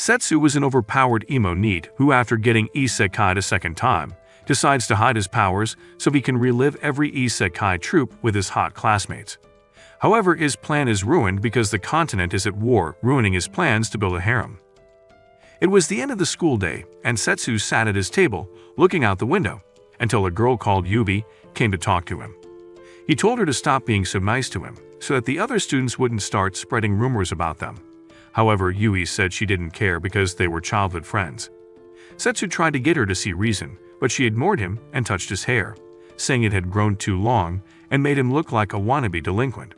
Setsu was an overpowered emo NEET who, after getting Isekai'd a second time, decides to hide his powers so he can relive every Isekai trope with his hot classmates. However, his plan is ruined because the continent is at war, ruining his plans to build a harem. It was the end of the school day, and Setsu sat at his table, looking out the window, until a girl called Yubi came to talk to him. He told her to stop being so nice to him, so that the other students wouldn't start spreading rumors about them. However, Yui said she didn't care because they were childhood friends. Setsu tried to get her to see reason, but she ignored him and touched his hair, saying it had grown too long and made him look like a wannabe delinquent.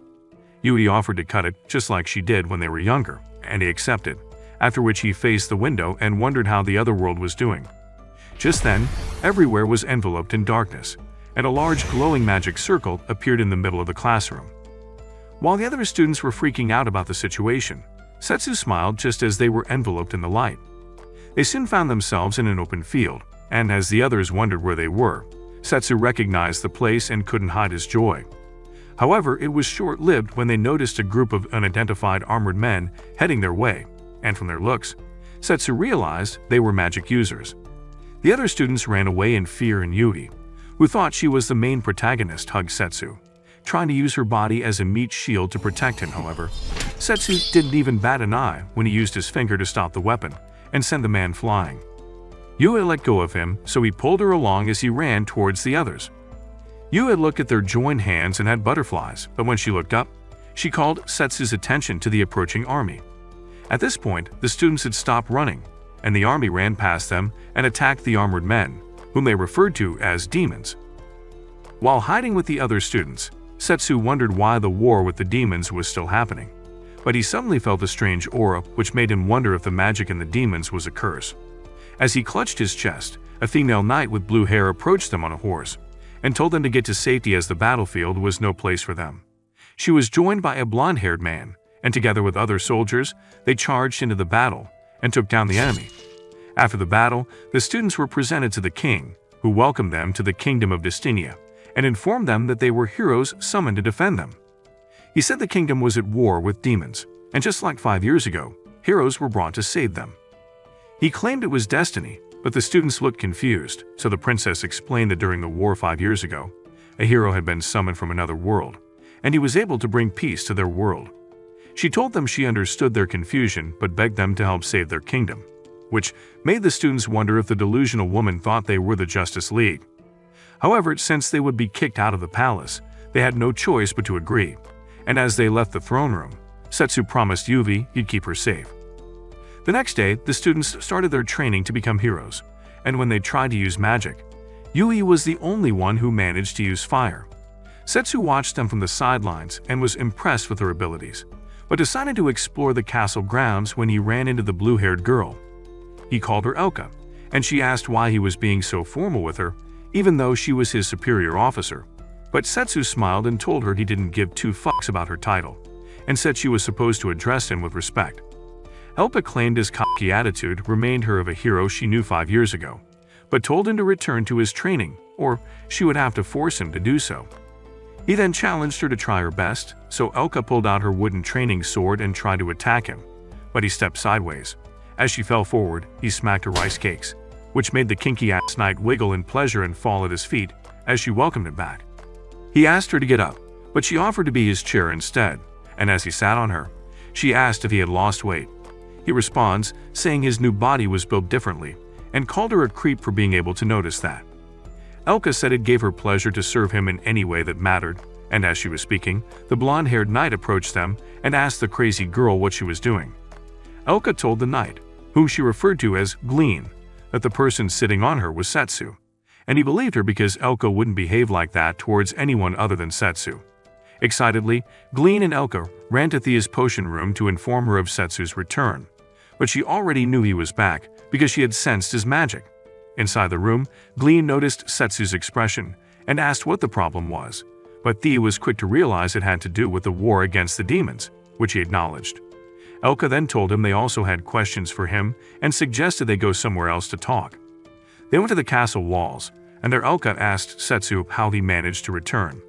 Yui offered to cut it just like she did when they were younger, and he accepted, after which he faced the window and wondered how the other world was doing. Just then, everywhere was enveloped in darkness, and a large glowing magic circle appeared in the middle of the classroom. While the other students were freaking out about the situation, Setsu smiled just as they were enveloped in the light. They soon found themselves in an open field, and as the others wondered where they were, Setsu recognized the place and couldn't hide his joy. However, it was short-lived when they noticed a group of unidentified armored men heading their way, and from their looks, Setsu realized they were magic users. The other students ran away in fear, and Yui, who thought she was the main protagonist, hugged Setsu, trying to use her body as a meat shield to protect him. However, Setsu didn't even bat an eye when he used his finger to stop the weapon and send the man flying. Yui let go of him, so he pulled her along as he ran towards the others. Yui looked at their joined hands and had butterflies, but when she looked up, she called Setsu's attention to the approaching army. At this point, the students had stopped running, and the army ran past them and attacked the armored men, whom they referred to as demons. While hiding with the other students, Setsu wondered why the war with the demons was still happening, but he suddenly felt a strange aura which made him wonder if the magic in the demons was a curse. As he clutched his chest, a female knight with blue hair approached them on a horse and told them to get to safety as the battlefield was no place for them. She was joined by a blonde-haired man, and together with other soldiers, they charged into the battle and took down the enemy. After the battle, the students were presented to the king, who welcomed them to the kingdom of Destinia and informed them that they were heroes summoned to defend them. He said the kingdom was at war with demons, and just like 5 years ago, heroes were brought to save them. He claimed it was destiny, but the students looked confused, so the princess explained that during the war 5 years ago, a hero had been summoned from another world, and he was able to bring peace to their world. She told them she understood their confusion but begged them to help save their kingdom, which made the students wonder if the delusional woman thought they were the Justice League. However, since they would be kicked out of the palace, they had no choice but to agree, and as they left the throne room, Setsu promised Yuvi he'd keep her safe. The next day, the students started their training to become heroes, and when they tried to use magic, Yui was the only one who managed to use fire. Setsu watched them from the sidelines and was impressed with her abilities, but decided to explore the castle grounds when he ran into the blue-haired girl. He called her Elka, and she asked why he was being so formal with her, even though she was his superior officer. But Setsu smiled and told her he didn't give two fucks about her title, and said she was supposed to address him with respect. Elka claimed his cocky attitude reminded her of a hero she knew 5 years ago, but told him to return to his training, or she would have to force him to do so. He then challenged her to try her best, so Elka pulled out her wooden training sword and tried to attack him, but he stepped sideways. As she fell forward, he smacked her rice cakes, which made the kinky-ass knight wiggle in pleasure and fall at his feet as she welcomed him back. He asked her to get up, but she offered to be his chair instead, and as he sat on her, she asked if he had lost weight. He responds, saying his new body was built differently, and called her a creep for being able to notice that. Elka said it gave her pleasure to serve him in any way that mattered, and as she was speaking, the blonde-haired knight approached them and asked the crazy girl what she was doing. Elka told the knight, whom she referred to as Glean, that the person sitting on her was Setsu, and he believed her because Elka wouldn't behave like that towards anyone other than Setsu. Excitedly, Glean and Elka ran to Thea's potion room to inform her of Setsu's return, but she already knew he was back because she had sensed his magic. Inside the room, Glean noticed Setsu's expression and asked what the problem was, but Thea was quick to realize it had to do with the war against the demons, which he acknowledged. Elka then told him they also had questions for him and suggested they go somewhere else to talk. They went to the castle walls, and there Elka asked Setsu how he managed to return.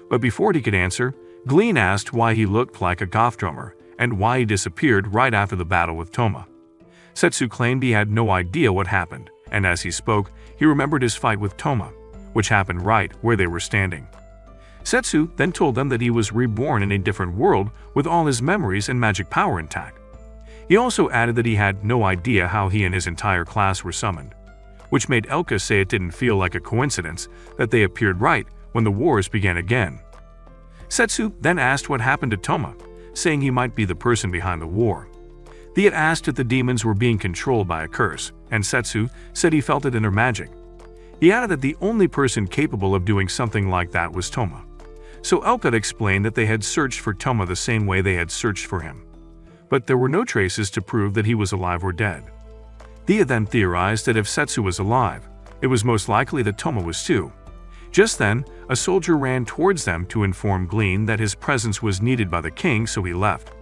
But before he could answer, Glean asked why he looked like a goth drummer and why he disappeared right after the battle with Toma. Setsu claimed he had no idea what happened, and as he spoke, he remembered his fight with Toma, which happened right where they were standing. Setsu then told them that he was reborn in a different world with all his memories and magic power intact. He also added that he had no idea how he and his entire class were summoned, which made Elka say it didn't feel like a coincidence that they appeared right when the wars began again. Setsu then asked what happened to Toma, saying he might be the person behind the war. They had asked if the demons were being controlled by a curse, and Setsu said he felt it in her magic. He added that the only person capable of doing something like that was Toma. So Isekai'd explained that they had searched for Toma the same way they had searched for him, but there were no traces to prove that he was alive or dead. Thea then theorized that if Setsu was alive, it was most likely that Toma was too. Just then, a soldier ran towards them to inform Glean that his presence was needed by the king, so he left.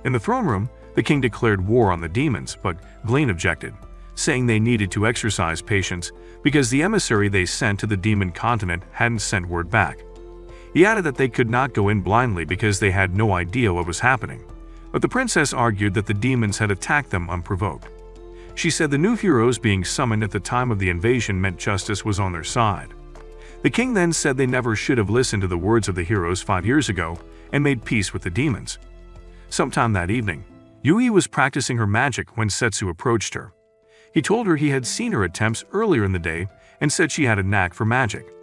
In the throne room, the king declared war on the demons, but Glean objected, saying they needed to exercise patience because the emissary they sent to the demon continent hadn't sent word back. He added that they could not go in blindly because they had no idea what was happening, but the princess argued that the demons had attacked them unprovoked. She said the new heroes being summoned at the time of the invasion meant justice was on their side. The king then said they never should have listened to the words of the heroes 5 years ago and made peace with the demons. Sometime that evening, Yui was practicing her magic when Setsu approached her. He told her he had seen her attempts earlier in the day and said she had a knack for magic.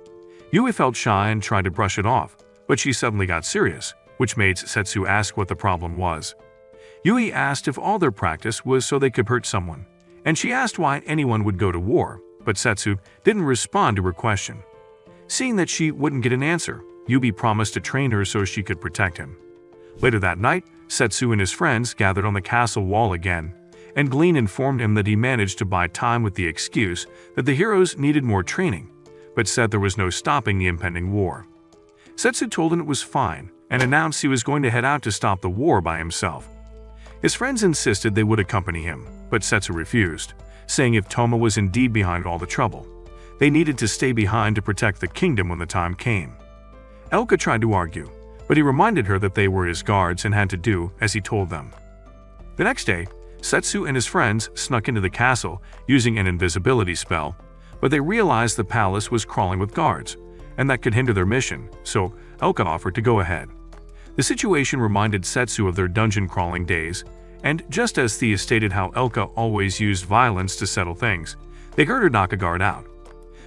Yui felt shy and tried to brush it off, but she suddenly got serious, which made Setsu ask what the problem was. Yui asked if all their practice was so they could hurt someone, and she asked why anyone would go to war, but Setsu didn't respond to her question. Seeing that she wouldn't get an answer, Yui promised to train her so she could protect him. Later that night, Setsu and his friends gathered on the castle wall again, and Glean informed him that he managed to buy time with the excuse that the heroes needed more training, but said there was no stopping the impending war. Setsu told him it was fine and announced he was going to head out to stop the war by himself. His friends insisted they would accompany him, but Setsu refused, saying if Toma was indeed behind all the trouble, they needed to stay behind to protect the kingdom when the time came. Elka tried to argue, but he reminded her that they were his guards and had to do as he told them. The next day, Setsu and his friends snuck into the castle using an invisibility spell, but they realized the palace was crawling with guards, and that could hinder their mission, so Elka offered to go ahead. The situation reminded Setsu of their dungeon-crawling days, and just as Thea stated how Elka always used violence to settle things, they heard her knock a guard out.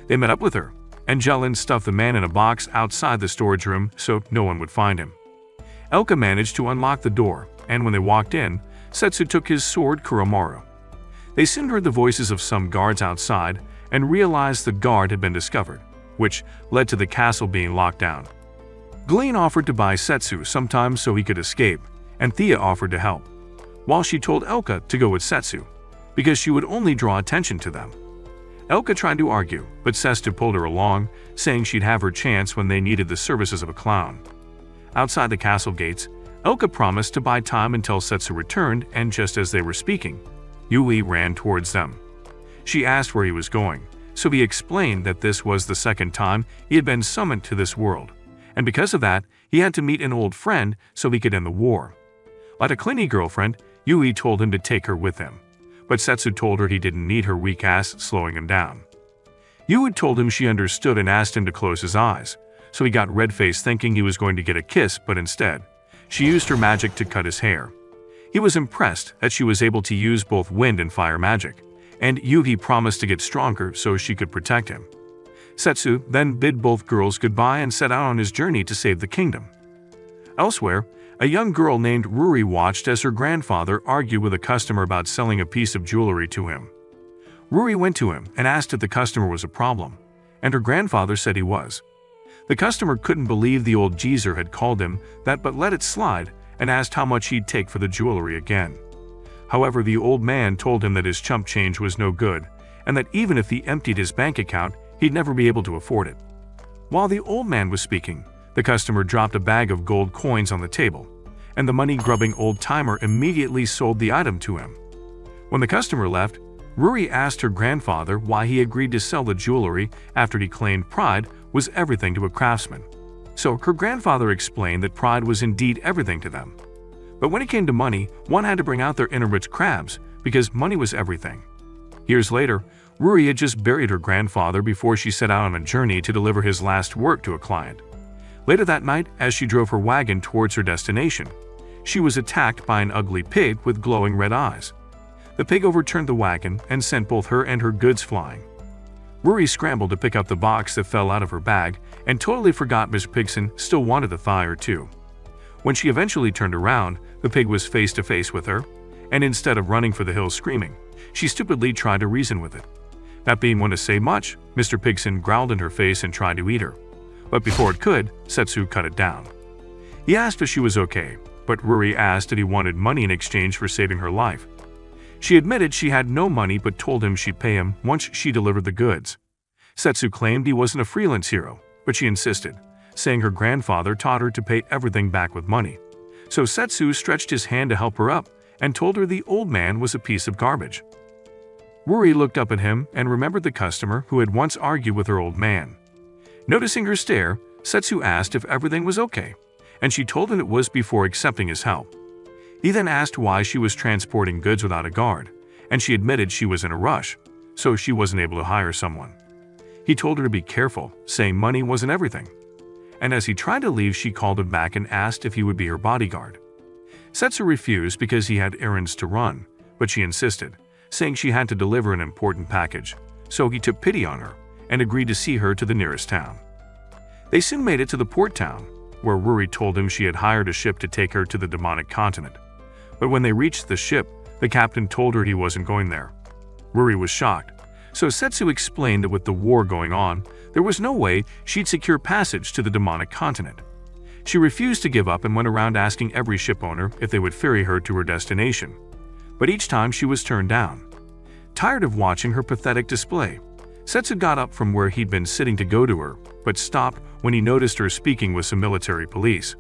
They met up with her, and Jellin stuffed the man in a box outside the storage room so no one would find him. Elka managed to unlock the door, and when they walked in, Setsu took his sword Kuromaru. They soon heard the voices of some guards outside and realized the guard had been discovered, which led to the castle being locked down. Glean offered to buy Setsu some time so he could escape, and Thea offered to help, while she told Elka to go with Setsu, because she would only draw attention to them. Elka tried to argue, but Setsu pulled her along, saying she'd have her chance when they needed the services of a clown. Outside the castle gates, Elka promised to buy time until Setsu returned, and just as they were speaking, Yui ran towards them. She asked where he was going, so he explained that this was the second time he had been summoned to this world, and because of that, he had to meet an old friend so he could end the war. Like a clingy girlfriend, Yui told him to take her with him, but Setsu told her he didn't need her weak ass slowing him down. Yui told him she understood and asked him to close his eyes, so he got red-faced thinking he was going to get a kiss, but instead, she used her magic to cut his hair. He was impressed that she was able to use both wind and fire magic, and Yui promised to get stronger so she could protect him. Setsu then bid both girls goodbye and set out on his journey to save the kingdom. Elsewhere, a young girl named Ruri watched as her grandfather argued with a customer about selling a piece of jewelry to him. Ruri went to him and asked if the customer was a problem, and her grandfather said he was. The customer couldn't believe the old geezer had called him that but let it slide and asked how much he'd take for the jewelry again. However, the old man told him that his chump change was no good, and that even if he emptied his bank account, he'd never be able to afford it. While the old man was speaking, the customer dropped a bag of gold coins on the table, and the money-grubbing old-timer immediately sold the item to him. When the customer left, Ruri asked her grandfather why he agreed to sell the jewelry after he claimed pride was everything to a craftsman. So her grandfather explained that pride was indeed everything to them. But when it came to money, one had to bring out their inner rich crabs, because money was everything. Years later, Ruri had just buried her grandfather before she set out on a journey to deliver his last work to a client. Later that night, as she drove her wagon towards her destination, she was attacked by an ugly pig with glowing red eyes. The pig overturned the wagon and sent both her and her goods flying. Ruri scrambled to pick up the box that fell out of her bag and totally forgot Mr. Pigson still wanted a thigh or two. When she eventually turned around, the pig was face to face with her, and instead of running for the hills screaming, she stupidly tried to reason with it. Not being one to say much, Mr. Pigson growled in her face and tried to eat her. But before it could, Setsu cut it down. He asked if she was okay, but Ruri asked if he wanted money in exchange for saving her life. She admitted she had no money but told him she'd pay him once she delivered the goods. Setsu claimed he wasn't a freelance hero, but she insisted, saying her grandfather taught her to pay everything back with money. So Setsu stretched his hand to help her up and told her the old man was a piece of garbage. Ruri looked up at him and remembered the customer who had once argued with her old man. Noticing her stare, Setsu asked if everything was okay, and she told him it was before accepting his help. He then asked why she was transporting goods without a guard, and she admitted she was in a rush, so she wasn't able to hire someone. He told her to be careful, saying money wasn't everything. And as he tried to leave, she called him back and asked if he would be her bodyguard. Setsu refused because he had errands to run, but she insisted, saying she had to deliver an important package, so he took pity on her and agreed to see her to the nearest town. They soon made it to the port town, where Ruri told him she had hired a ship to take her to the demonic continent. But when they reached the ship, the captain told her he wasn't going there. Ruri was shocked, so Setsu explained that with the war going on, there was no way she'd secure passage to the demonic continent. She refused to give up and went around asking every ship owner if they would ferry her to her destination. But each time she was turned down. Tired of watching her pathetic display, Setsu got up from where he'd been sitting to go to her, but stopped when he noticed her speaking with some military police.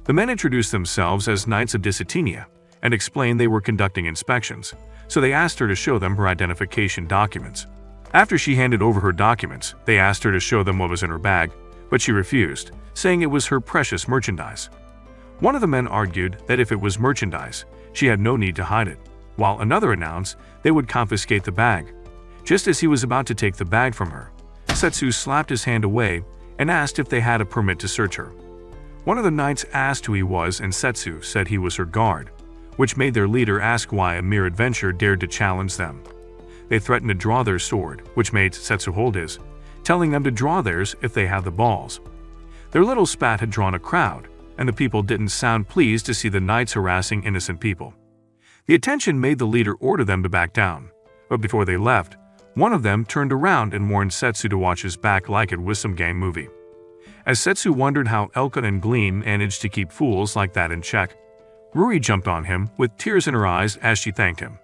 The men introduced themselves as Knights of Disitinia and explained they were conducting inspections, so they asked her to show them her identification documents. After she handed over her documents, they asked her to show them what was in her bag, but she refused, saying it was her precious merchandise. One of the men argued that if it was merchandise, she had no need to hide it, while another announced they would confiscate the bag. Just as he was about to take the bag from her, Setsu slapped his hand away and asked if they had a permit to search her. One of the knights asked who he was, and Setsu said he was her guard, which made their leader ask why a mere adventurer dared to challenge them. They threatened to draw their sword, which made Setsu hold his, telling them to draw theirs if they had the balls. Their little spat had drawn a crowd, and the people didn't sound pleased to see the knights harassing innocent people. The attention made the leader order them to back down, but before they left, one of them turned around and warned Setsu to watch his back like it was some gang movie. As Setsu wondered how Elka and Gleam managed to keep fools like that in check, Ruri jumped on him with tears in her eyes as she thanked him.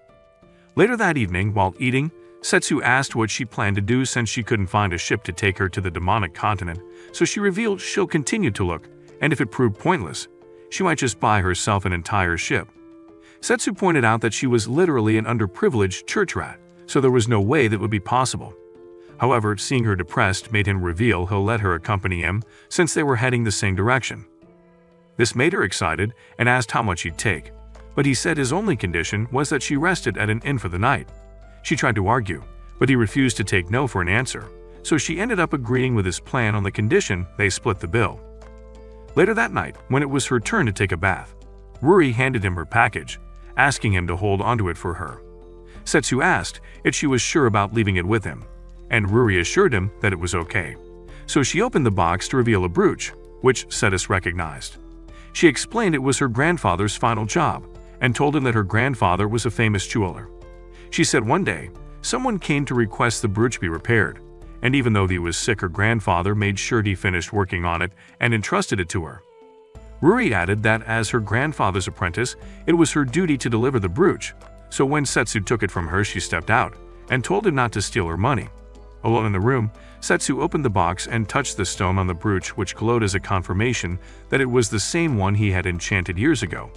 Later that evening, while eating, Setsu asked what she planned to do since she couldn't find a ship to take her to the demonic continent, so she revealed she'll continue to look, and if it proved pointless, she might just buy herself an entire ship. Setsu pointed out that she was literally an underprivileged church rat, so there was no way that would be possible. However, seeing her depressed made him reveal he'll let her accompany him since they were heading the same direction. This made her excited and asked how much he'd take, but he said his only condition was that she rested at an inn for the night. She tried to argue, but he refused to take no for an answer, so she ended up agreeing with his plan on the condition they split the bill. Later that night, when it was her turn to take a bath, Ruri handed him her package, asking him to hold onto it for her. Setsu asked if she was sure about leaving it with him, and Ruri assured him that it was okay. So she opened the box to reveal a brooch, which Setsu recognized. She explained it was her grandfather's final job, and told him that her grandfather was a famous jeweler. She said one day, someone came to request the brooch be repaired, and even though he was sick, her grandfather made sure he finished working on it and entrusted it to her. Ruri added that as her grandfather's apprentice, it was her duty to deliver the brooch, so when Setsu took it from her, she stepped out and told him not to steal her money. Alone in the room, Setsu opened the box and touched the stone on the brooch, which glowed as a confirmation that it was the same one he had enchanted years ago.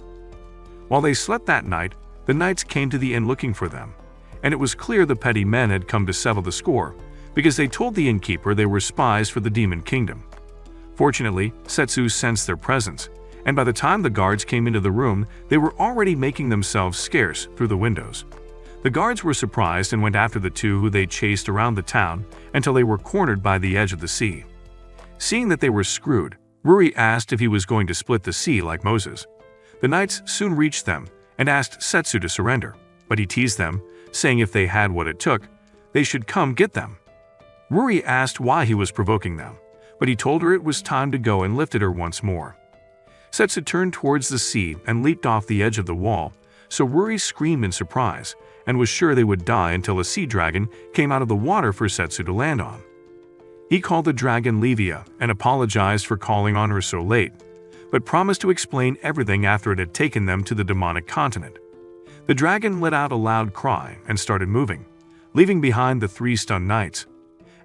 While they slept that night, the knights came to the inn looking for them, and it was clear the petty men had come to settle the score, because they told the innkeeper they were spies for the demon kingdom. Fortunately, Setsu sensed their presence, and by the time the guards came into the room, they were already making themselves scarce through the windows. The guards were surprised and went after the two, who they chased around the town until they were cornered by the edge of the sea. Seeing that they were screwed, Ruri asked if he was going to split the sea like Moses. The knights soon reached them and asked Setsu to surrender, but he teased them, saying if they had what it took, they should come get them. Ruri asked why he was provoking them, but he told her it was time to go and lifted her once more. Setsu turned towards the sea and leaped off the edge of the wall, so Ruri screamed in surprise and was sure they would die until a sea dragon came out of the water for Setsu to land on. He called the dragon Levia and apologized for calling on her so late, but promised to explain everything after it had taken them to the demonic continent. The dragon let out a loud cry and started moving, leaving behind the three stunned knights.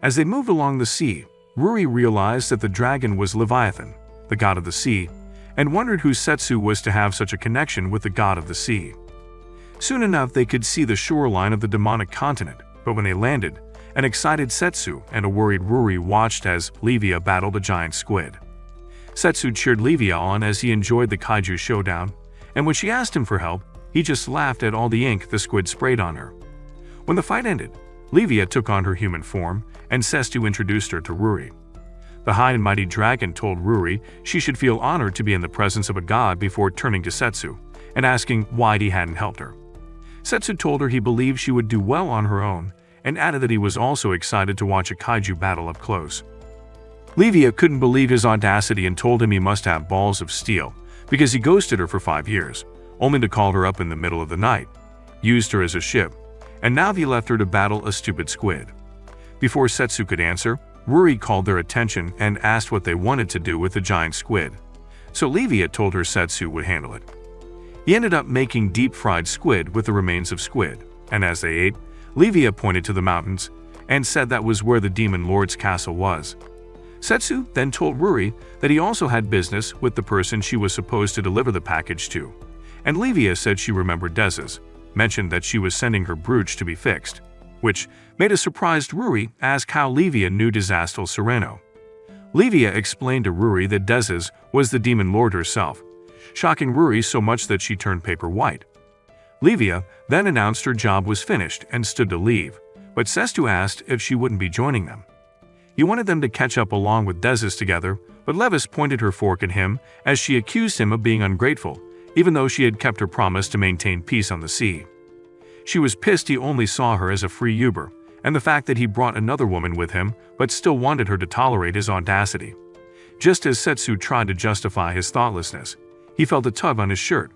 As they moved along the sea, Ruri realized that the dragon was Leviathan, the god of the sea, and wondered who Setsu was to have such a connection with the god of the sea. Soon enough they could see the shoreline of the demonic continent, but when they landed, an excited Setsu and a worried Ruri watched as Levia battled a giant squid. Setsu cheered Levia on as he enjoyed the kaiju showdown, and when she asked him for help, he just laughed at all the ink the squid sprayed on her. When the fight ended, Levia took on her human form, and Setsu introduced her to Ruri. The high and mighty dragon told Ruri she should feel honored to be in the presence of a god before turning to Setsu and asking why he hadn't helped her. Setsu told her he believed she would do well on her own, and added that he was also excited to watch a kaiju battle up close. Levia couldn't believe his audacity and told him he must have balls of steel because he ghosted her for 5 years, only to call her up in the middle of the night, used her as a ship, and now he left her to battle a stupid squid. Before Setsu could answer, Ruri called their attention and asked what they wanted to do with the giant squid, so Levia told her Setsu would handle it. He ended up making deep-fried squid with the remains of squid, and as they ate, Levia pointed to the mountains and said that was where the demon lord's castle was. Setsu then told Ruri that he also had business with the person she was supposed to deliver the package to, and Levia said she remembered Dez's, mentioned that she was sending her brooch to be fixed, which made a surprised Ruri ask how Levia knew Dezastel Sereno. Levia explained to Ruri that Dez's was the demon lord herself, shocking Ruri so much that she turned paper white. Levia then announced her job was finished and stood to leave, but Setsu asked if she wouldn't be joining them. He wanted them to catch up along with Dez's together, but Levis pointed her fork at him as she accused him of being ungrateful, even though she had kept her promise to maintain peace on the sea. She was pissed he only saw her as a free Uber, and the fact that he brought another woman with him but still wanted her to tolerate his audacity. Just as Setsu tried to justify his thoughtlessness, he felt a tug on his shirt.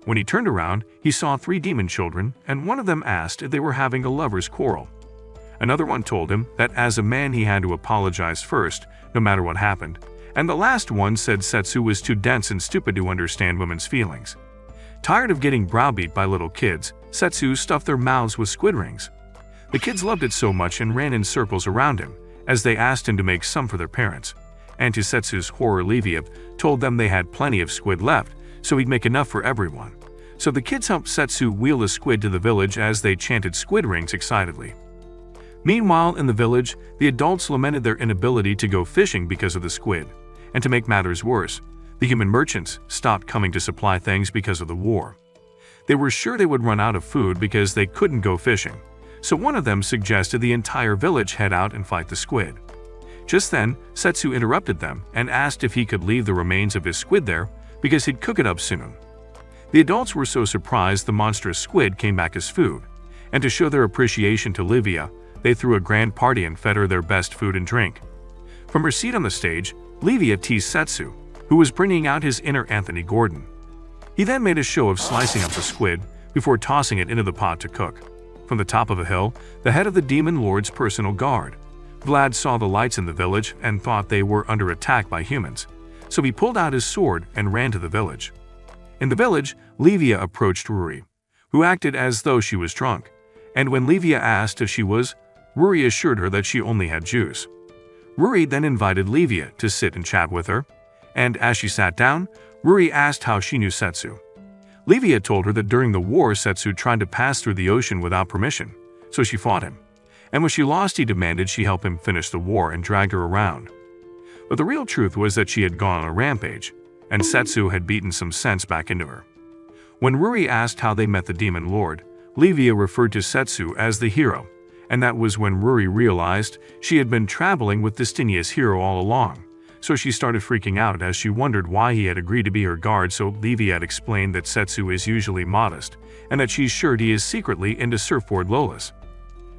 When he turned around, he saw 3 demon children, and one of them asked if they were having a lover's quarrel. Another one told him that as a man he had to apologize first, no matter what happened, and the last one said Setsu was too dense and stupid to understand women's feelings. Tired of getting browbeat by little kids, Setsu stuffed their mouths with squid rings. The kids loved it so much and ran in circles around him, as they asked him to make some for their parents. And to Setsu's horror, Levia told them they had plenty of squid left, so he'd make enough for everyone. So the kids helped Setsu wheel a squid to the village as they chanted squid rings excitedly. Meanwhile, in the village, the adults lamented their inability to go fishing because of the squid, and to make matters worse, the human merchants stopped coming to supply things because of the war. They were sure they would run out of food because they couldn't go fishing, so one of them suggested the entire village head out and fight the squid. Just then, Setsu interrupted them and asked if he could leave the remains of his squid there because he'd cook it up soon. The adults were so surprised the monstrous squid came back as food, and to show their appreciation to Levia, they threw a grand party and fed her their best food and drink. From her seat on the stage, Levia teased Setsu, who was bringing out his inner Anthony Gordon. He then made a show of slicing up the squid before tossing it into the pot to cook. From the top of a hill, the head of the demon lord's personal guard, Vlad, saw the lights in the village and thought they were under attack by humans, so he pulled out his sword and ran to the village. In the village, Levia approached Ruri, who acted as though she was drunk, and when Levia asked if she was, Ruri assured her that she only had juice. Ruri then invited Levia to sit and chat with her, and as she sat down, Ruri asked how she knew Setsu. Levia told her that during the war Setsu tried to pass through the ocean without permission, so she fought him, and when she lost he demanded she help him finish the war and dragged her around. But the real truth was that she had gone on a rampage, and Setsu had beaten some sense back into her. When Ruri asked how they met the demon lord, Livia referred to Setsu as the hero, and that was when Ruri realized she had been traveling with Destinia's hero all along. So she started freaking out as she wondered why he had agreed to be her guard. So Livia had explained that Setsu is usually modest, and that she's sure he is secretly into surfboard Lolas.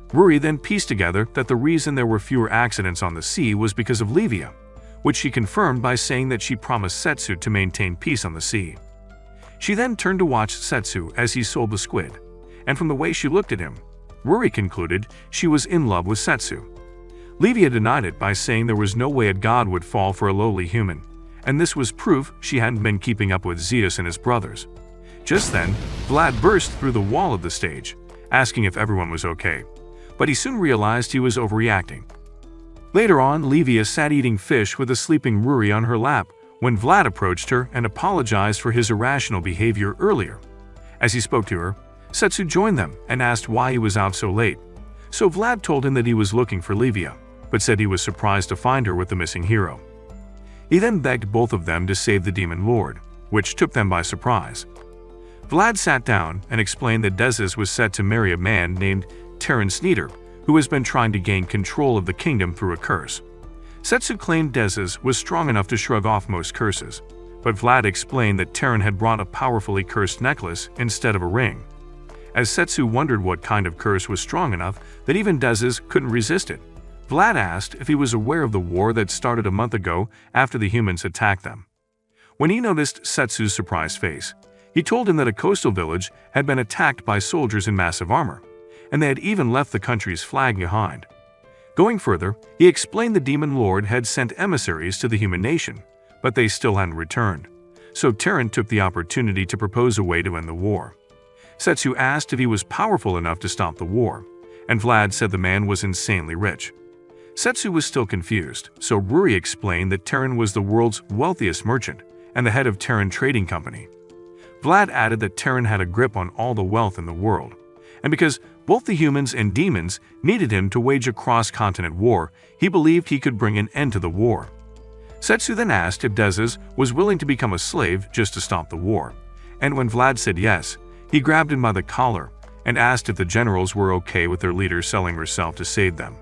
Ruri then pieced together that the reason there were fewer accidents on the sea was because of Livia, which she confirmed by saying that she promised Setsu to maintain peace on the sea. She then turned to watch Setsu as he sold the squid, and from the way she looked at him, Ruri concluded she was in love with Setsu. Livia denied it by saying there was no way a god would fall for a lowly human, and this was proof she hadn't been keeping up with Zeus and his brothers. Just then, Vlad burst through the wall of the stage, asking if everyone was okay, but he soon realized he was overreacting. Later on, Livia sat eating fish with a sleeping Ruri on her lap when Vlad approached her and apologized for his irrational behavior earlier. As he spoke to her, Setsu joined them and asked why he was out so late. So Vlad told him that he was looking for Livia, but said he was surprised to find her with the missing hero. He then begged both of them to save the demon lord, which took them by surprise. Vlad sat down and explained that Dezes was set to marry a man named Terran Sneeder, who has been trying to gain control of the kingdom through a curse. Setsu claimed Dezes was strong enough to shrug off most curses, but Vlad explained that Terran had brought a powerfully cursed necklace instead of a ring. As Setsu wondered what kind of curse was strong enough that even Dezes couldn't resist it, Vlad asked if he was aware of the war that started a month ago after the humans attacked them. When he noticed Setsu's surprised face, he told him that a coastal village had been attacked by soldiers in massive armor, and they had even left the country's flag behind. Going further, he explained the demon lord had sent emissaries to the human nation, but they still hadn't returned. So Terran took the opportunity to propose a way to end the war. Setsu asked if he was powerful enough to stop the war, and Vlad said the man was insanely rich. Setsu was still confused, so Ruri explained that Terran was the world's wealthiest merchant and the head of Terran Trading Company. Vlad added that Terran had a grip on all the wealth in the world, and because both the humans and demons needed him to wage a cross-continent war, he believed he could bring an end to the war. Setsu then asked if Dezes was willing to become a slave just to stop the war, and when Vlad said yes, he grabbed him by the collar and asked if the generals were okay with their leader selling herself to save them.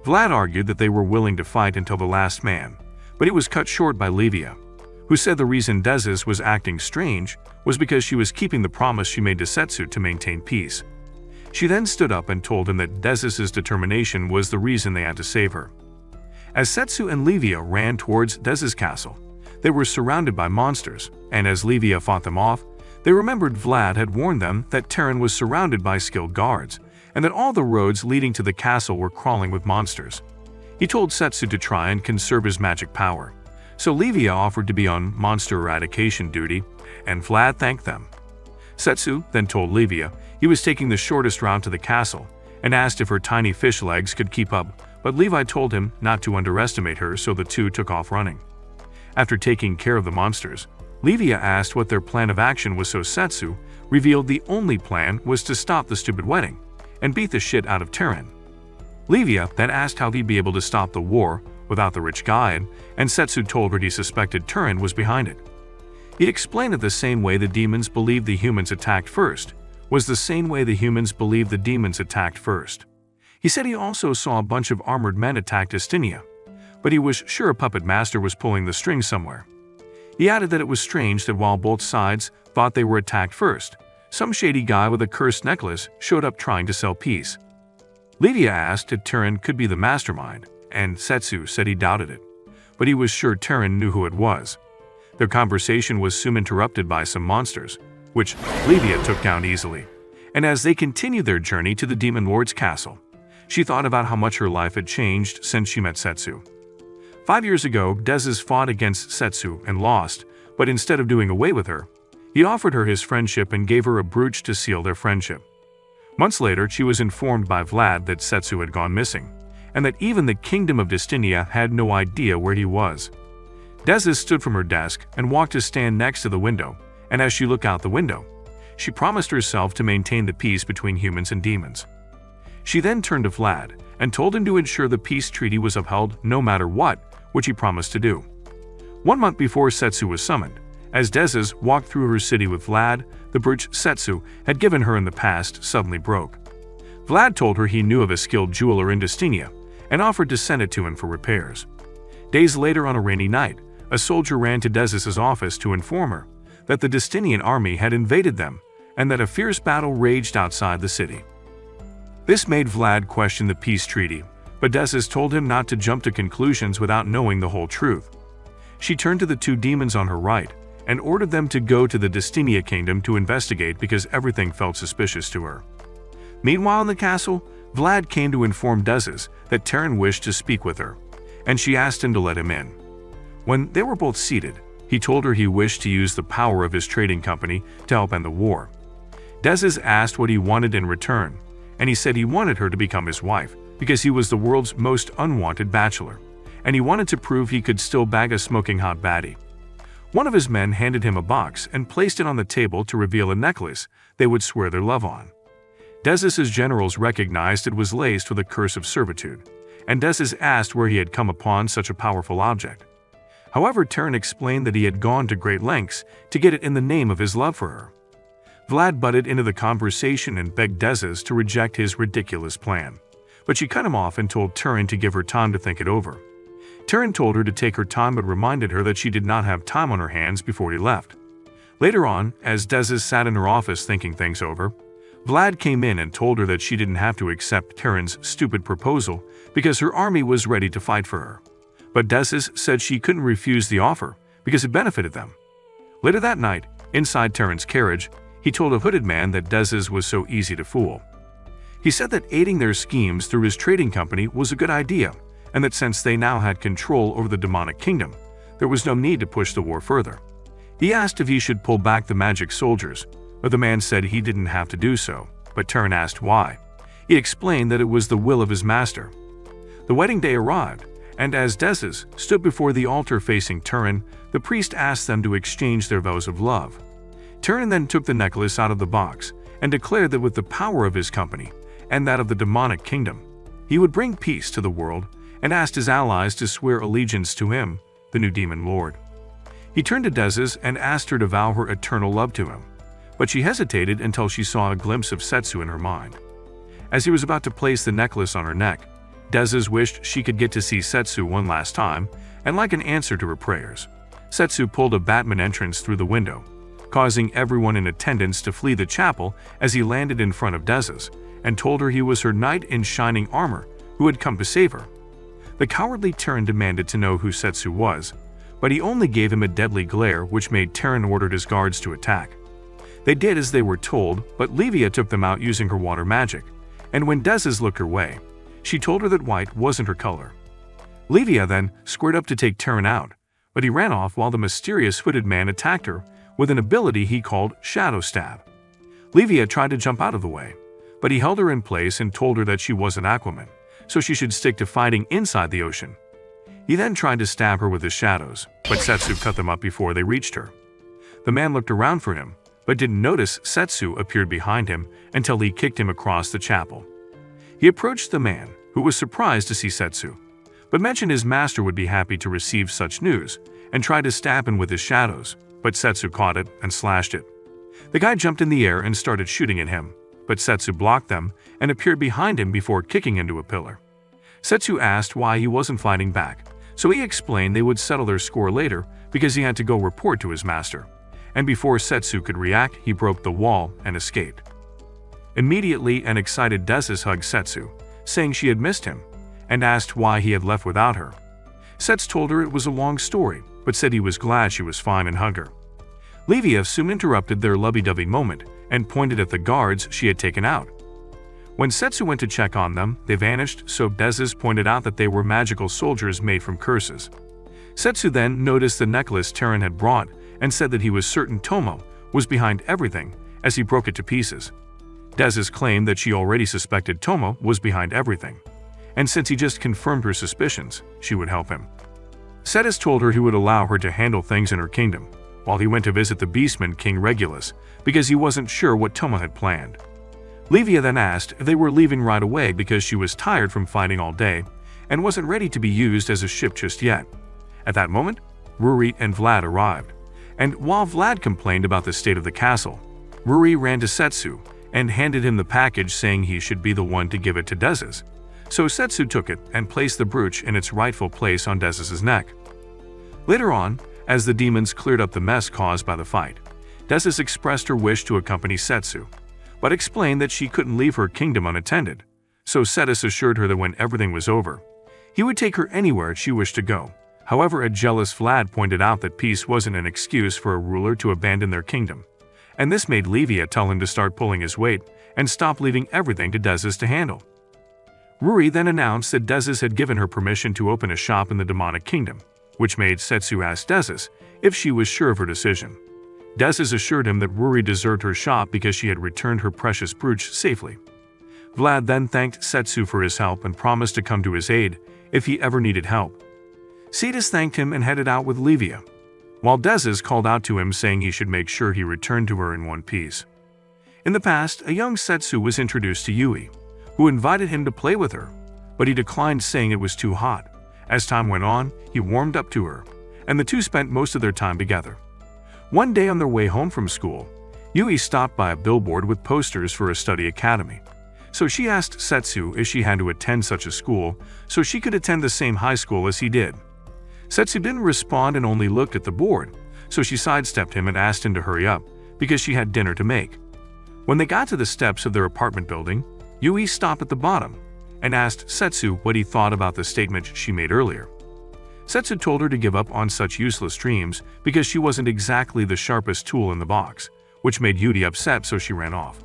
Vlad argued that they were willing to fight until the last man, but it was cut short by Livia, who said the reason Dezes was acting strange was because she was keeping the promise she made to Setsu to maintain peace. She then stood up and told him that Dezes' determination was the reason they had to save her. As Setsu and Livia ran towards Dezes' castle, they were surrounded by monsters, and as Livia fought them off, they remembered Vlad had warned them that Terran was surrounded by skilled guards, and that all the roads leading to the castle were crawling with monsters. He told Setsu to try and conserve his magic power, so Livia offered to be on monster eradication duty, and Vlad thanked them. Setsu then told Livia he was taking the shortest route to the castle, and asked if her tiny fish legs could keep up, but Levi told him not to underestimate her, so the two took off running. After taking care of the monsters, Livia asked what their plan of action was, so Setsu revealed the only plan was to stop the stupid wedding and beat the shit out of Terran. Livia then asked how he'd be able to stop the war without the rich guide, and Setsu told her he suspected Terran was behind it. He explained that the same way the demons believed the humans attacked first was the same way the humans believed the demons attacked first. He said he also saw a bunch of armored men attack Destinia, but he was sure a puppet master was pulling the strings somewhere. He added that it was strange that while both sides thought they were attacked first, some shady guy with a cursed necklace showed up trying to sell peace. Livia asked if Terran could be the mastermind, and Setsu said he doubted it, but he was sure Terran knew who it was. Their conversation was soon interrupted by some monsters, which Livia took down easily, and as they continued their journey to the Demon Lord's castle, she thought about how much her life had changed since she met Setsu. 5 years ago, Dezes fought against Setsu and lost, but instead of doing away with her, he offered her his friendship and gave her a brooch to seal their friendship. Months later, she was informed by Vlad that Setsu had gone missing, and that even the kingdom of Destinia had no idea where he was. Dezes stood from her desk and walked to stand next to the window, and as she looked out the window, she promised herself to maintain the peace between humans and demons. She then turned to Vlad and told him to ensure the peace treaty was upheld no matter what, which he promised to do. 1 month before Setsu was summoned, As Dezes walked through her city with Vlad, the brooch Setsu had given her in the past suddenly broke. Vlad told her he knew of a skilled jeweler in Destinia and offered to send it to him for repairs. Days later, on a rainy night, a soldier ran to Dezes' office to inform her that the Destinian army had invaded them and that a fierce battle raged outside the city. This made Vlad question the peace treaty, but Dezes told him not to jump to conclusions without knowing the whole truth. She turned to the two demons on her right and ordered them to go to the Destinia kingdom to investigate because everything felt suspicious to her. Meanwhile in the castle, Vlad came to inform Dezes that Terran wished to speak with her, and she asked him to let him in. When they were both seated, he told her he wished to use the power of his trading company to help end the war. Dezes asked what he wanted in return, and he said he wanted her to become his wife because he was the world's most unwanted bachelor, and he wanted to prove he could still bag a smoking hot baddie. One of his men handed him a box and placed it on the table to reveal a necklace they would swear their love on. Dezes' generals recognized it was laced with a curse of servitude, and Dezes asked where he had come upon such a powerful object. However, Terran explained that he had gone to great lengths to get it in the name of his love for her. Vlad butted into the conversation and begged Dezes to reject his ridiculous plan, but she cut him off and told Terran to give her time to think it over. Terran told her to take her time but reminded her that she did not have time on her hands before he left. Later on, as Dezes sat in her office thinking things over, Vlad came in and told her that she didn't have to accept Terran's stupid proposal because her army was ready to fight for her. But Dezes said she couldn't refuse the offer because it benefited them. Later that night, inside Terran's carriage, he told a hooded man that Dezes was so easy to fool. He said that aiding their schemes through his trading company was a good idea, and that since they now had control over the demonic kingdom, there was no need to push the war further. He asked if he should pull back the magic soldiers, but the man said he didn't have to do so, but Terran asked why. He explained that it was the will of his master. The wedding day arrived, and as Dezes stood before the altar facing Terran, the priest asked them to exchange their vows of love. Terran then took the necklace out of the box and declared that with the power of his company and that of the demonic kingdom, he would bring peace to the world, and asked his allies to swear allegiance to him, the new demon lord. He turned to Dezes and asked her to vow her eternal love to him, but she hesitated until she saw a glimpse of Setsu in her mind. As he was about to place the necklace on her neck, Dezes wished she could get to see Setsu one last time, and like an answer to her prayers, Setsu pulled a Batman entrance through the window, causing everyone in attendance to flee the chapel as he landed in front of Dezes and told her he was her knight in shining armor who had come to save her. The cowardly Terran demanded to know who Setsu was, but he only gave him a deadly glare which made Terran ordered his guards to attack. They did as they were told, but Livia took them out using her water magic, and when Dezes looked her way, she told her that white wasn't her color. Livia then squared up to take Terran out, but he ran off while the mysterious hooded man attacked her with an ability he called Shadow Stab. Livia tried to jump out of the way, but he held her in place and told her that she wasn't Aquaman, so she should stick to fighting inside the ocean. He then tried to stab her with his shadows, but Setsu cut them up before they reached her. The man looked around for him, but didn't notice Setsu appeared behind him until he kicked him across the chapel. He approached the man, who was surprised to see Setsu, but mentioned his master would be happy to receive such news, and tried to stab him with his shadows, but Setsu caught it and slashed it. The guy jumped in the air and started shooting at him, but Setsu blocked them and appeared behind him before kicking into a pillar. Setsu asked why he wasn't fighting back, so he explained they would settle their score later because he had to go report to his master, and before Setsu could react, he broke the wall and escaped. Immediately, an excited Dezes hugged Setsu, saying she had missed him, and asked why he had left without her. Setsu told her it was a long story, but said he was glad she was fine and hugged her. Livia soon interrupted their lovey-dovey moment and pointed at the guards she had taken out. When Setsu went to check on them, they vanished, so Dezes pointed out that they were magical soldiers made from curses. Setsu then noticed the necklace Terran had brought and said that he was certain Tomo was behind everything as he broke it to pieces. Dezes claimed that she already suspected Tomo was behind everything, and since he just confirmed her suspicions, she would help him. Setsu told her he would allow her to handle things in her kingdom, while he went to visit the beastman King Regulus because he wasn't sure what Tomo had planned. Livia then asked if they were leaving right away because she was tired from fighting all day and wasn't ready to be used as a ship just yet. At that moment, Ruri and Vlad arrived, And while Vlad complained about the state of the castle, Ruri ran to Setsu and handed him the package, saying he should be the one to give it to Dezes. So Setsu took it and placed the brooch in its rightful place on Dezes' neck. Later on, as the demons cleared up the mess caused by the fight, Dezes expressed her wish to accompany Setsu, but explained that she couldn't leave her kingdom unattended. So Setsu assured her that when everything was over, he would take her anywhere she wished to go. However, a jealous Vlad pointed out that peace wasn't an excuse for a ruler to abandon their kingdom, and this made Livia tell him to start pulling his weight and stop leaving everything to Dezes to handle. Ruri then announced that Dezes had given her permission to open a shop in the demonic kingdom, which made Setsu ask Dezes if she was sure of her decision. Dezes assured him that Ruri deserved her shop because she had returned her precious brooch safely. Vlad then thanked Setsu for his help and promised to come to his aid if he ever needed help. Cetus thanked him and headed out with Livia, while Dezes called out to him saying he should make sure he returned to her in one piece. In the past, a young Setsu was introduced to Yui, who invited him to play with her, but he declined, saying it was too hot. As time went on, he warmed up to her, and the two spent most of their time together. One day on their way home from school, Yui stopped by a billboard with posters for a study academy. So she asked Setsu if she had to attend such a school so she could attend the same high school as he did. Setsu didn't respond and only looked at the board, so she sidestepped him and asked him to hurry up because she had dinner to make. When they got to the steps of their apartment building, Yui stopped at the bottom and asked Setsu what he thought about the statement she made earlier. Setsu told her to give up on such useless dreams because she wasn't exactly the sharpest tool in the box, which made Yui upset, so she ran off.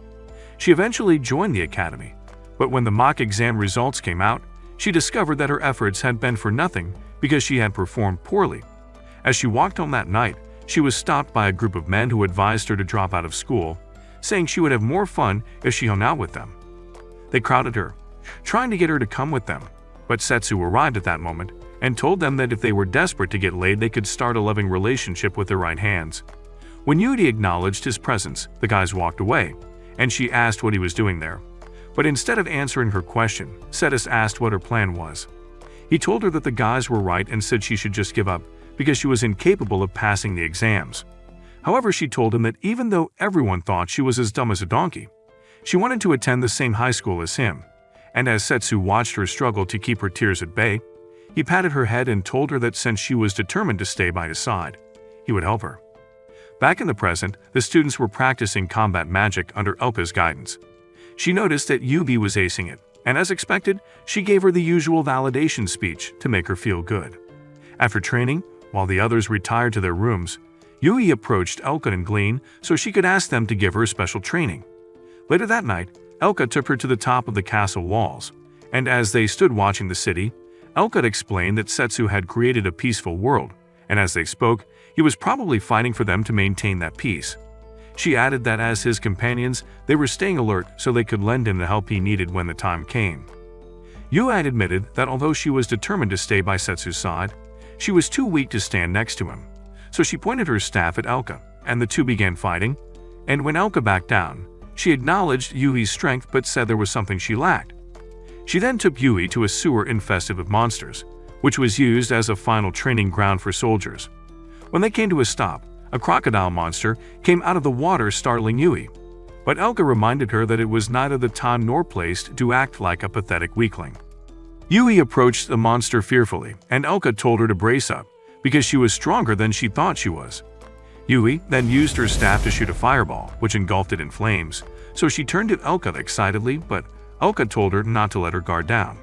She eventually joined the academy, but when the mock exam results came out, she discovered that her efforts had been for nothing because she had performed poorly. As she walked home that night, she was stopped by a group of men who advised her to drop out of school, saying she would have more fun if she hung out with them. They crowded her, trying to get her to come with them, but Setsu arrived at that moment and told them that if they were desperate to get laid, they could start a loving relationship with their right hands. When Yui acknowledged his presence, the guys walked away, and she asked what he was doing there. But instead of answering her question, Cetus asked what her plan was. He told her that the guys were right and said she should just give up because she was incapable of passing the exams. However, she told him that even though everyone thought she was as dumb as a donkey, she wanted to attend the same high school as him. And as Setsu watched her struggle to keep her tears at bay, he patted her head and told her that since she was determined to stay by his side, he would help her. Back in the present, the students were practicing combat magic under Elka's guidance. She noticed that Yubi was acing it, and as expected, she gave her the usual validation speech to make her feel good. After training, while the others retired to their rooms, Yui approached Elka and Glean so she could ask them to give her special training. Later that night, Elka took her to the top of the castle walls, and as they stood watching the city, Elka explained that Setsu had created a peaceful world, and as they spoke, he was probably fighting for them to maintain that peace. She added that as his companions, they were staying alert so they could lend him the help he needed when the time came. Yui admitted that although she was determined to stay by Setsu's side, she was too weak to stand next to him. So she pointed her staff at Elka, and the two began fighting, and when Elka backed down, she acknowledged Yui's strength but said there was something she lacked. She then took Yui to a sewer infested with monsters, which was used as a final training ground for soldiers. When they came to a stop, a crocodile monster came out of the water, startling Yui. But Elka reminded her that it was neither the time nor place to act like a pathetic weakling. Yui approached the monster fearfully, and Elka told her to brace up, because she was stronger than she thought she was. Yui then used her staff to shoot a fireball, which engulfed it in flames, so she turned to Elka excitedly, but Elka told her not to let her guard down.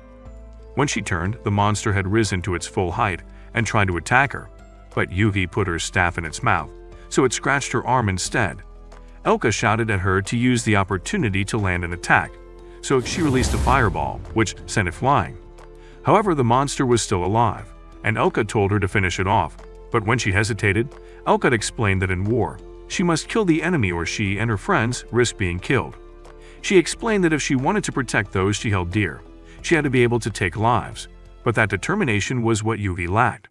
When she turned, the monster had risen to its full height and tried to attack her, but Yui put her staff in its mouth, so it scratched her arm instead. Elka shouted at her to use the opportunity to land an attack, so she released a fireball, which sent it flying. However, the monster was still alive, and Elka told her to finish it off, but when she hesitated, Elka explained that in war, she must kill the enemy or she and her friends risk being killed. She explained that if she wanted to protect those she held dear, she had to be able to take lives, but that determination was what Yui lacked.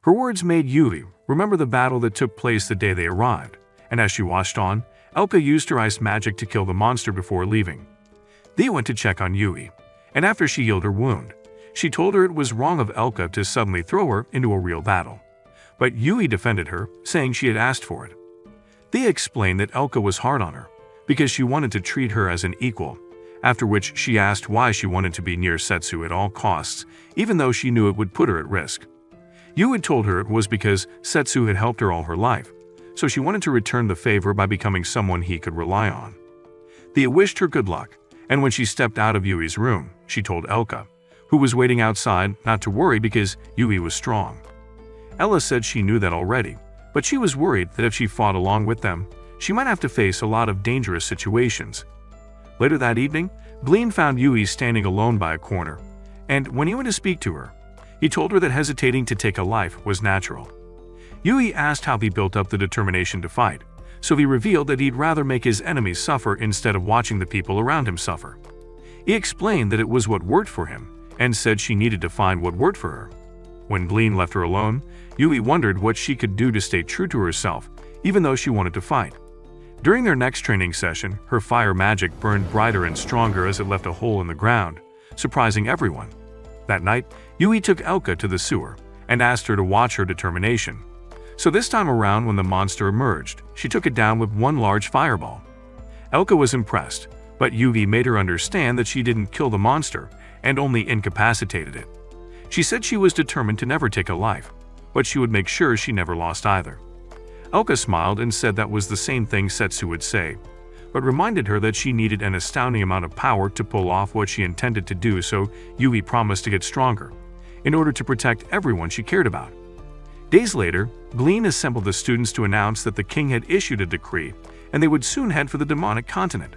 Her words made Yui remember the battle that took place the day they arrived, and as she watched on, Elka used her ice magic to kill the monster before leaving. They went to check on Yui, and after she healed her wound, she told her it was wrong of Elka to suddenly throw her into a real battle. but Yui defended her, saying she had asked for it. Thea explained that Elka was hard on her because she wanted to treat her as an equal, after which she asked why she wanted to be near Setsu at all costs, even though she knew it would put her at risk. Yui told her it was because Setsu had helped her all her life, so she wanted to return the favor by becoming someone he could rely on. Thea wished her good luck, and when she stepped out of Yui's room, she told Elka, who was waiting outside, not to worry because Yui was strong. Ella said she knew that already, but she was worried that if she fought along with them, she might have to face a lot of dangerous situations. Later that evening, Glean found Yui standing alone by a corner, and when he went to speak to her, he told her that hesitating to take a life was natural. Yui asked how he built up the determination to fight, so he revealed that he'd rather make his enemies suffer instead of watching the people around him suffer. He explained that it was what worked for him, and said she needed to find what worked for her. When Glean left her alone, Yui wondered what she could do to stay true to herself, even though she wanted to fight. During their next training session, her fire magic burned brighter and stronger as it left a hole in the ground, surprising everyone. That night, Yui took Elka to the sewer and asked her to watch her determination. So this time around, when the monster emerged, she took it down with one large fireball. Elka was impressed, but Yui made her understand that she didn't kill the monster and only incapacitated it. She said she was determined to never take a life, but she would make sure she never lost either. Elka smiled and said that was the same thing Setsu would say, but reminded her that she needed an astounding amount of power to pull off what she intended to do, so Yui promised to get stronger, in order to protect everyone she cared about. Days later, Glean assembled the students to announce that the king had issued a decree and they would soon head for the demonic continent.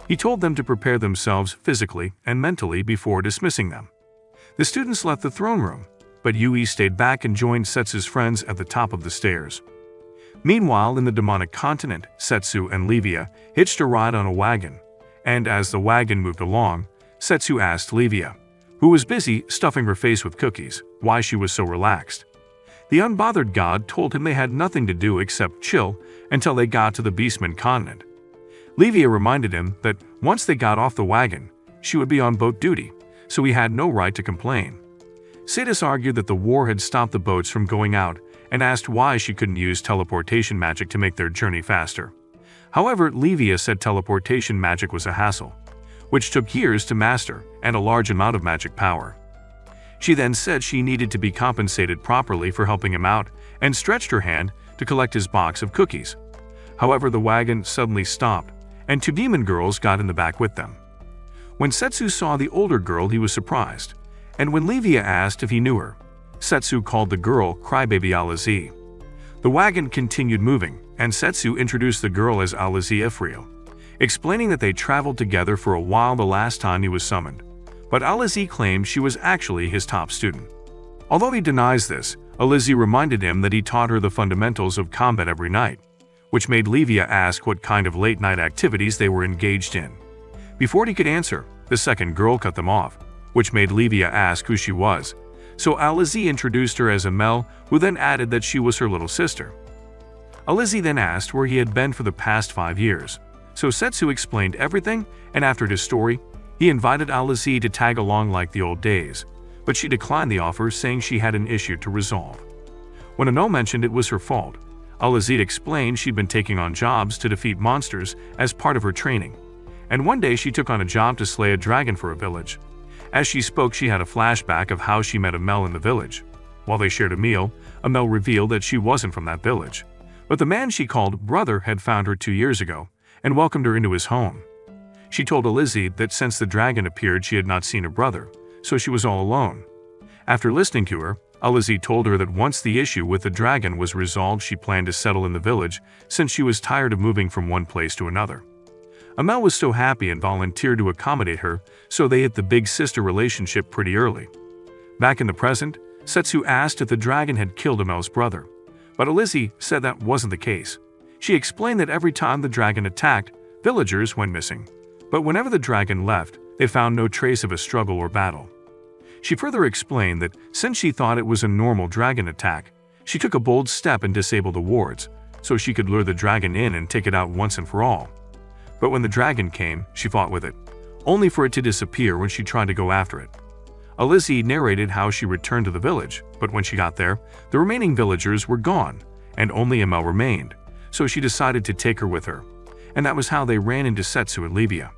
He told them to prepare themselves physically and mentally before dismissing them. The students left the throne room, but Yui stayed back and joined Setsu's friends at the top of the stairs. Meanwhile, in the demonic continent, Setsu and Livia hitched a ride on a wagon, and as the wagon moved along, Setsu asked Livia, who was busy stuffing her face with cookies, why she was so relaxed. The unbothered god told him they had nothing to do except chill until they got to the Beastman continent. Livia reminded him that once they got off the wagon, she would be on boat duty, so he had no right to complain. Sadis argued that the war had stopped the boats from going out and asked why she couldn't use teleportation magic to make their journey faster. However, Livia said teleportation magic was a hassle, which took years to master and a large amount of magic power. She then said she needed to be compensated properly for helping him out and stretched her hand to collect his box of cookies. However, the wagon suddenly stopped, and two demon girls got in the back with them. When Setsu saw the older girl, he was surprised, and when Livia asked if he knew her, Setsu called the girl Crybaby Alazi. The wagon continued moving, and Setsu introduced the girl as Alazi Ifril, explaining that they traveled together for a while the last time he was summoned, but Alazi claimed she was actually his top student. Although he denies this, Alazi reminded him that he taught her the fundamentals of combat every night, which made Livia ask what kind of late-night activities they were engaged in. Before he could answer, the second girl cut them off, which made Livia ask who she was, so Alazi introduced her as Amel, who then added that she was her little sister. Alazi then asked where he had been for the past 5 years, so Setsu explained everything, and after his story, he invited Alazi to tag along like the old days, but she declined the offer, saying she had an issue to resolve. When Ano mentioned it was her fault, Alazi explained she'd been taking on jobs to defeat monsters as part of her training, and one day she took on a job to slay a dragon for a village. As she spoke, she had a flashback of how she met Amel in the village. While they shared a meal, Amel revealed that she wasn't from that village, but the man she called brother had found her 2 years ago and welcomed her into his home. She told Alazi that since the dragon appeared, she had not seen her brother, so she was all alone. After listening to her, Alazi told her that once the issue with the dragon was resolved, she planned to settle in the village since she was tired of moving from one place to another. Amel was so happy and volunteered to accommodate her, so they hit the big sister relationship pretty early. Back in the present, Setsu asked if the dragon had killed Amel's brother, but Alazi said that wasn't the case. She explained that every time the dragon attacked, villagers went missing, but whenever the dragon left, they found no trace of a struggle or battle. She further explained that since she thought it was a normal dragon attack, she took a bold step and disabled the wards, so she could lure the dragon in and take it out once and for all. But when the dragon came, she fought with it, only for it to disappear when she tried to go after it. Isekai'd narrated how she returned to the village, but when she got there, the remaining villagers were gone, and only Amel remained, so she decided to take her with her. And that was how they ran into Setsu and Livia.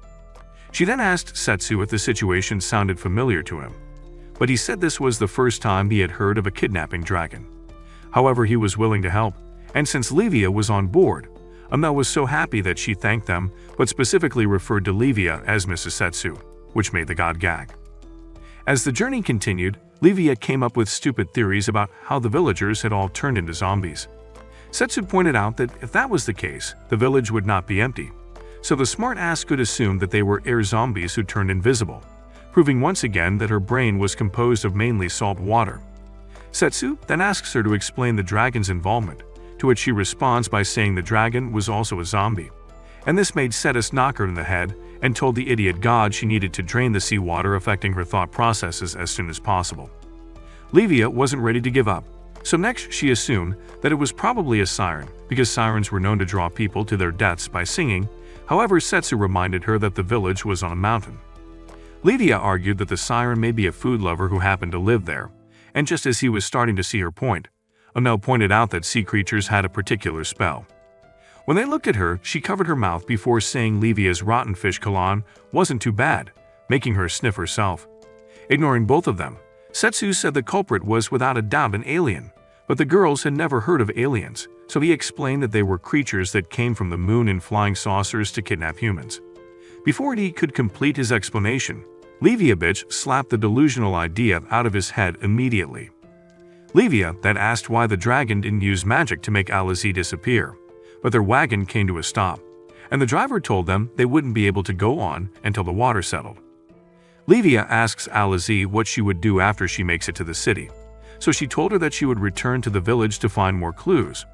She then asked Setsu if the situation sounded familiar to him, but he said this was the first time he had heard of a kidnapping dragon. However, he was willing to help, and since Livia was on board, Amel was so happy that she thanked them, but specifically referred to Livia as Mrs. Setsu, which made the god gag. As the journey continued, Livia came up with stupid theories about how the villagers had all turned into zombies. Setsu pointed out that if that was the case, the village would not be empty, so the smart-ass could assume that they were air zombies who turned invisible, proving once again that her brain was composed of mainly salt water. Setsu then asks her to explain the dragon's involvement, to which she responds by saying the dragon was also a zombie, and this made Setsu knock her in the head and told the idiot god she needed to drain the seawater, affecting her thought processes as soon as possible. Livia wasn't ready to give up, so next she assumed that it was probably a siren, because sirens were known to draw people to their deaths by singing. However, Setsu reminded her that the village was on a mountain. Livia argued that the siren may be a food lover who happened to live there, and just as he was starting to see her point, Amel pointed out that sea creatures had a particular spell. When they looked at her, she covered her mouth before saying Livia's rotten fish cologne wasn't too bad, making her sniff herself. Ignoring both of them, Setsu said the culprit was without a doubt an alien, but the girls had never heard of aliens, so he explained that they were creatures that came from the moon in flying saucers to kidnap humans. Before he could complete his explanation, Livia bitch slapped the delusional idea out of his head immediately. Livia then asked why the dragon didn't use magic to make Isekai'd disappear, but their wagon came to a stop, and the driver told them they wouldn't be able to go on until the water settled. Livia asks Isekai'd what she would do after she makes it to the city, so she told her that she would return to the village to find more clues.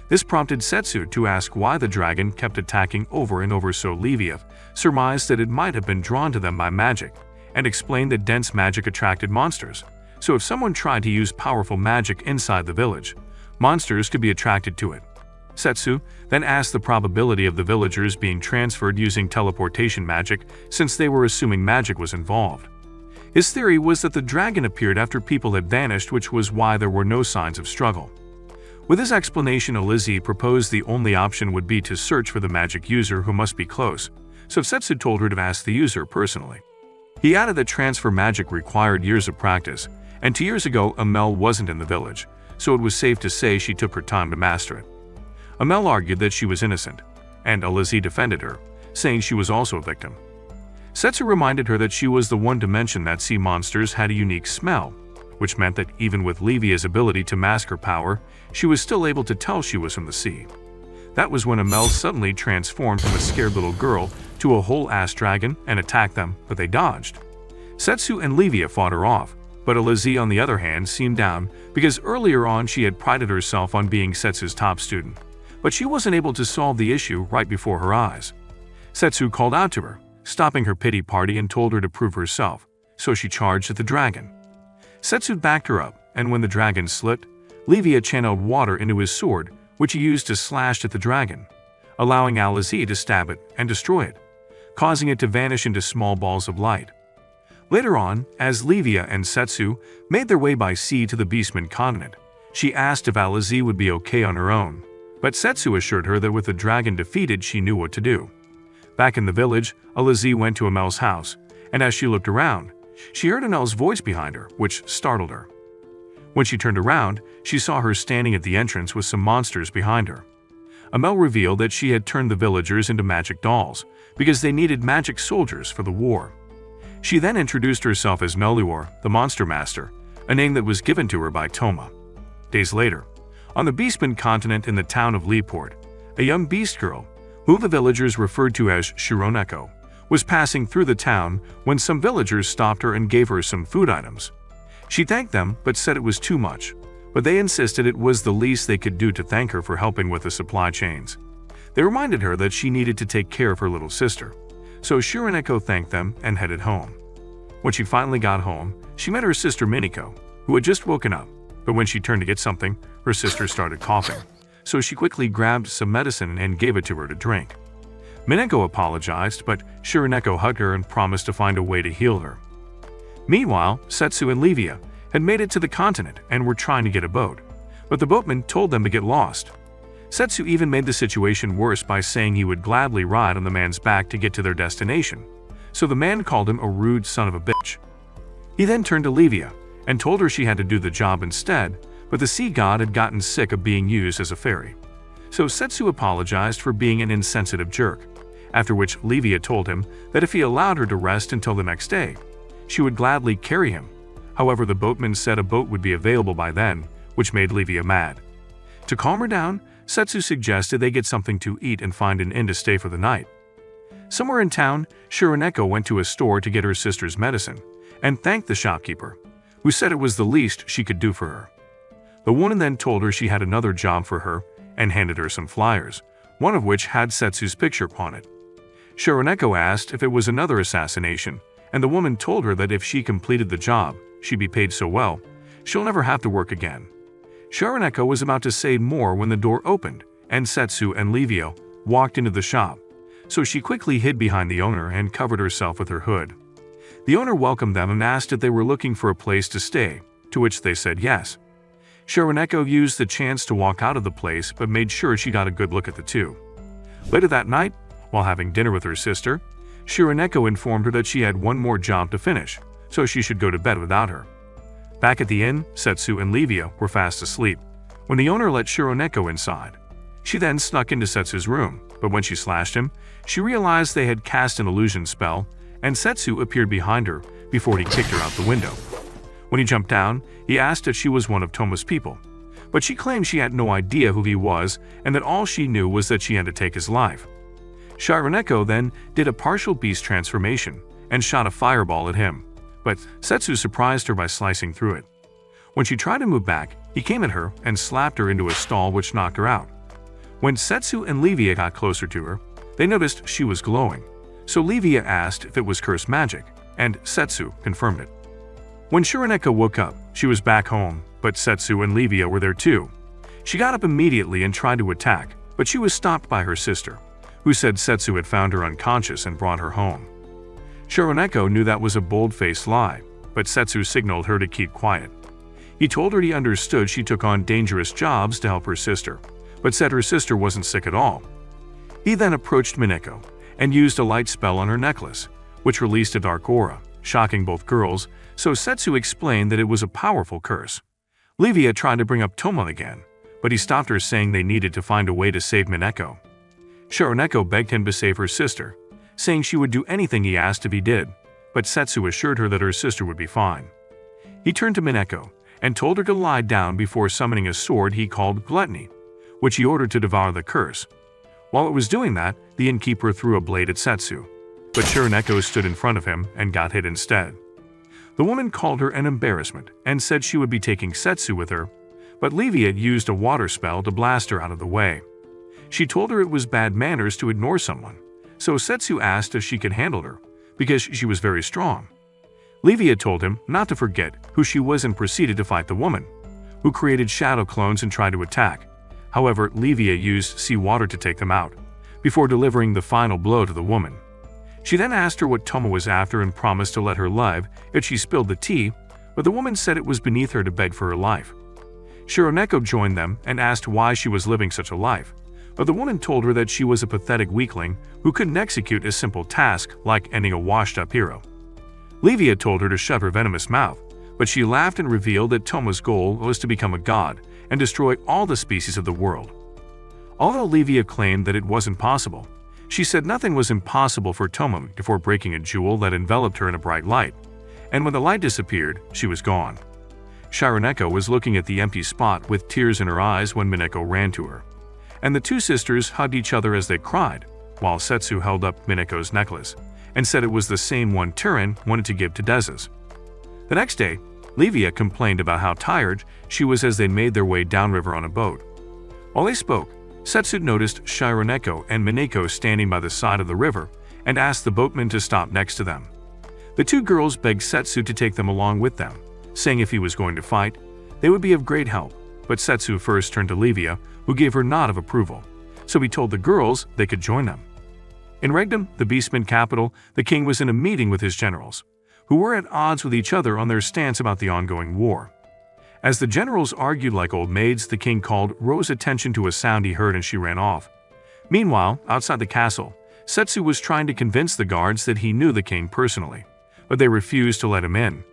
This prompted Setsu to ask why the dragon kept attacking over and over, so Livia surmised that it might have been drawn to them by magic, and explained that dense magic attracted monsters, so if someone tried to use powerful magic inside the village, monsters could be attracted to it. Setsu then asked the probability of the villagers being transferred using teleportation magic, since they were assuming magic was involved. His theory was that the dragon appeared after people had vanished, which was why there were no signs of struggle. With his explanation, Isekai'd proposed the only option would be to search for the magic user, who must be close, so Setsu told her to ask the user personally. He added that transfer magic required years of practice, and 2 years ago Amel wasn't in the village, so it was safe to say she took her time to master it. Amel argued that she was innocent, and Isekai'd defended her, saying she was also a victim. Setsu reminded her that she was the one to mention that sea monsters had a unique smell, which meant that even with Livia's ability to mask her power, she was still able to tell she was from the sea. That was when Amel suddenly transformed from a scared little girl to a whole-ass dragon and attacked them, but they dodged. Setsu and Livia fought her off, but Isekai'd on the other hand seemed down because earlier on she had prided herself on being Setsu's top student, but she wasn't able to solve the issue right before her eyes. Setsu called out to her, stopping her pity party, and told her to prove herself, so she charged at the dragon. Setsu backed her up, and when the dragon slipped, Livia channeled water into his sword, which he used to slash at the dragon, allowing Isekai'd to stab it and destroy it, causing it to vanish into small balls of light. Later on, as Livia and Setsu made their way by sea to the Beastman continent, she asked if Isekai'd would be okay on her own, but Setsu assured her that with the dragon defeated she knew what to do. Back in the village, Isekai'd went to Amel's house, and as she looked around, she heard Amel's voice behind her, which startled her. When she turned around, she saw her standing at the entrance with some monsters behind her. Amel revealed that she had turned the villagers into magic dolls because they needed magic soldiers for the war. She then introduced herself as Meluor, the Monster Master, a name that was given to her by Toma. Days later, on the Beastman continent in the town of Leaport, a young beast girl, who the villagers referred to as Shironeko, was passing through the town when some villagers stopped her and gave her some food items. She thanked them but said it was too much, but they insisted it was the least they could do to thank her for helping with the supply chains. They reminded her that she needed to take care of her little sister, so Shironeko thanked them and headed home. When she finally got home, she met her sister Minako, who had just woken up, but when she turned to get something, her sister started coughing, so she quickly grabbed some medicine and gave it to her to drink. Minako apologized, but Shironeko hugged her and promised to find a way to heal her. Meanwhile, Setsu and Livia had made it to the continent and were trying to get a boat, but the boatman told them to get lost. Setsu even made the situation worse by saying he would gladly ride on the man's back to get to their destination, so the man called him a rude son of a bitch. He then turned to Livia and told her she had to do the job instead, but the sea god had gotten sick of being used as a ferry. So Setsu apologized for being an insensitive jerk, after which Livia told him that if he allowed her to rest until the next day, she would gladly carry him. However, the boatman said a boat would be available by then, which made Livia mad. To calm her down, Setsu suggested they get something to eat and find an inn to stay for the night. Somewhere in town, Shironeko went to a store to get her sister's medicine and thanked the shopkeeper, who said it was the least she could do for her. The woman then told her she had another job for her and handed her some flyers, one of which had Setsu's picture on it. Shironeko asked if it was another assassination, and the woman told her that if she completed the job, she'd be paid so well, she'll never have to work again. Shironeko was about to say more when the door opened, and Setsu and Livia walked into the shop, so she quickly hid behind the owner and covered herself with her hood. The owner welcomed them and asked if they were looking for a place to stay, to which they said yes. Shironeko used the chance to walk out of the place but made sure she got a good look at the two. Later that night, while having dinner with her sister, Shironeko informed her that she had one more job to finish, so she should go to bed without her. Back at the inn, Setsu and Livia were fast asleep when the owner let Shironeko inside. She then snuck into Setsu's room, but when she slashed him, she realized they had cast an illusion spell, and Setsu appeared behind her before he kicked her out the window. When he jumped down, he asked if she was one of Toma's people, but she claimed she had no idea who he was and that all she knew was that she had to take his life. Shironeko then did a partial beast transformation and shot a fireball at him, but Setsu surprised her by slicing through it. When she tried to move back, he came at her and slapped her into a stall, which knocked her out. When Setsu and Livia got closer to her, they noticed she was glowing, so Livia asked if it was cursed magic, and Setsu confirmed it. When Shironeko woke up, she was back home, but Setsu and Livia were there too. She got up immediately and tried to attack, but she was stopped by her sister, who said Setsu had found her unconscious and brought her home. Shironeko knew that was a bold-faced lie, but Setsu signaled her to keep quiet. He told her he understood she took on dangerous jobs to help her sister, but said her sister wasn't sick at all. He then approached Mineko and used a light spell on her necklace, which released a dark aura, shocking both girls, so Setsu explained that it was a powerful curse. Livia tried to bring up Toma again, but he stopped her, saying they needed to find a way to save Mineko. Shironeko begged him to save her sister, saying she would do anything he asked if he did, but Setsu assured her that her sister would be fine. He turned to Mineko and told her to lie down before summoning a sword he called Gluttony, which he ordered to devour the curse. While it was doing that, the innkeeper threw a blade at Setsu, but Shironeko stood in front of him and got hit instead. The woman called her an embarrassment and said she would be taking Setsu with her, but Livia used a water spell to blast her out of the way. She told her it was bad manners to ignore someone, so Setsu asked if she could handle her, because she was very strong. Livia told him not to forget who she was and proceeded to fight the woman, who created shadow clones and tried to attack. However, Livia used seawater to take them out, before delivering the final blow to the woman. She then asked her what Toma was after and promised to let her live if she spilled the tea, but the woman said it was beneath her to beg for her life. Shironeko joined them and asked why she was living such a life, but the woman told her that she was a pathetic weakling who couldn't execute a simple task like ending a washed-up hero. Livia told her to shut her venomous mouth, but she laughed and revealed that Toma's goal was to become a god and destroy all the species of the world. Although Livia claimed that it wasn't possible, she said nothing was impossible for Toma before breaking a jewel that enveloped her in a bright light, and when the light disappeared, she was gone. Shironeko was looking at the empty spot with tears in her eyes when Mineko ran to her, and the two sisters hugged each other as they cried, while Setsu held up Mineko's necklace and said it was the same one Turin wanted to give to Dezes. The next day, Livia complained about how tired she was as they made their way downriver on a boat. While they spoke, Setsu noticed Shironeko and Mineko standing by the side of the river and asked the boatman to stop next to them. The two girls begged Setsu to take them along with them, saying if he was going to fight, they would be of great help, but Setsu first turned to Livia, who gave her nod of approval, so he told the girls they could join them. In Regdom, the Beastman capital, the king was in a meeting with his generals, who were at odds with each other on their stance about the ongoing war. As the generals argued like old maids, the king called Ro's attention to a sound he heard and she ran off. Meanwhile, outside the castle, Setsu was trying to convince the guards that he knew the king personally, but they refused to let him in.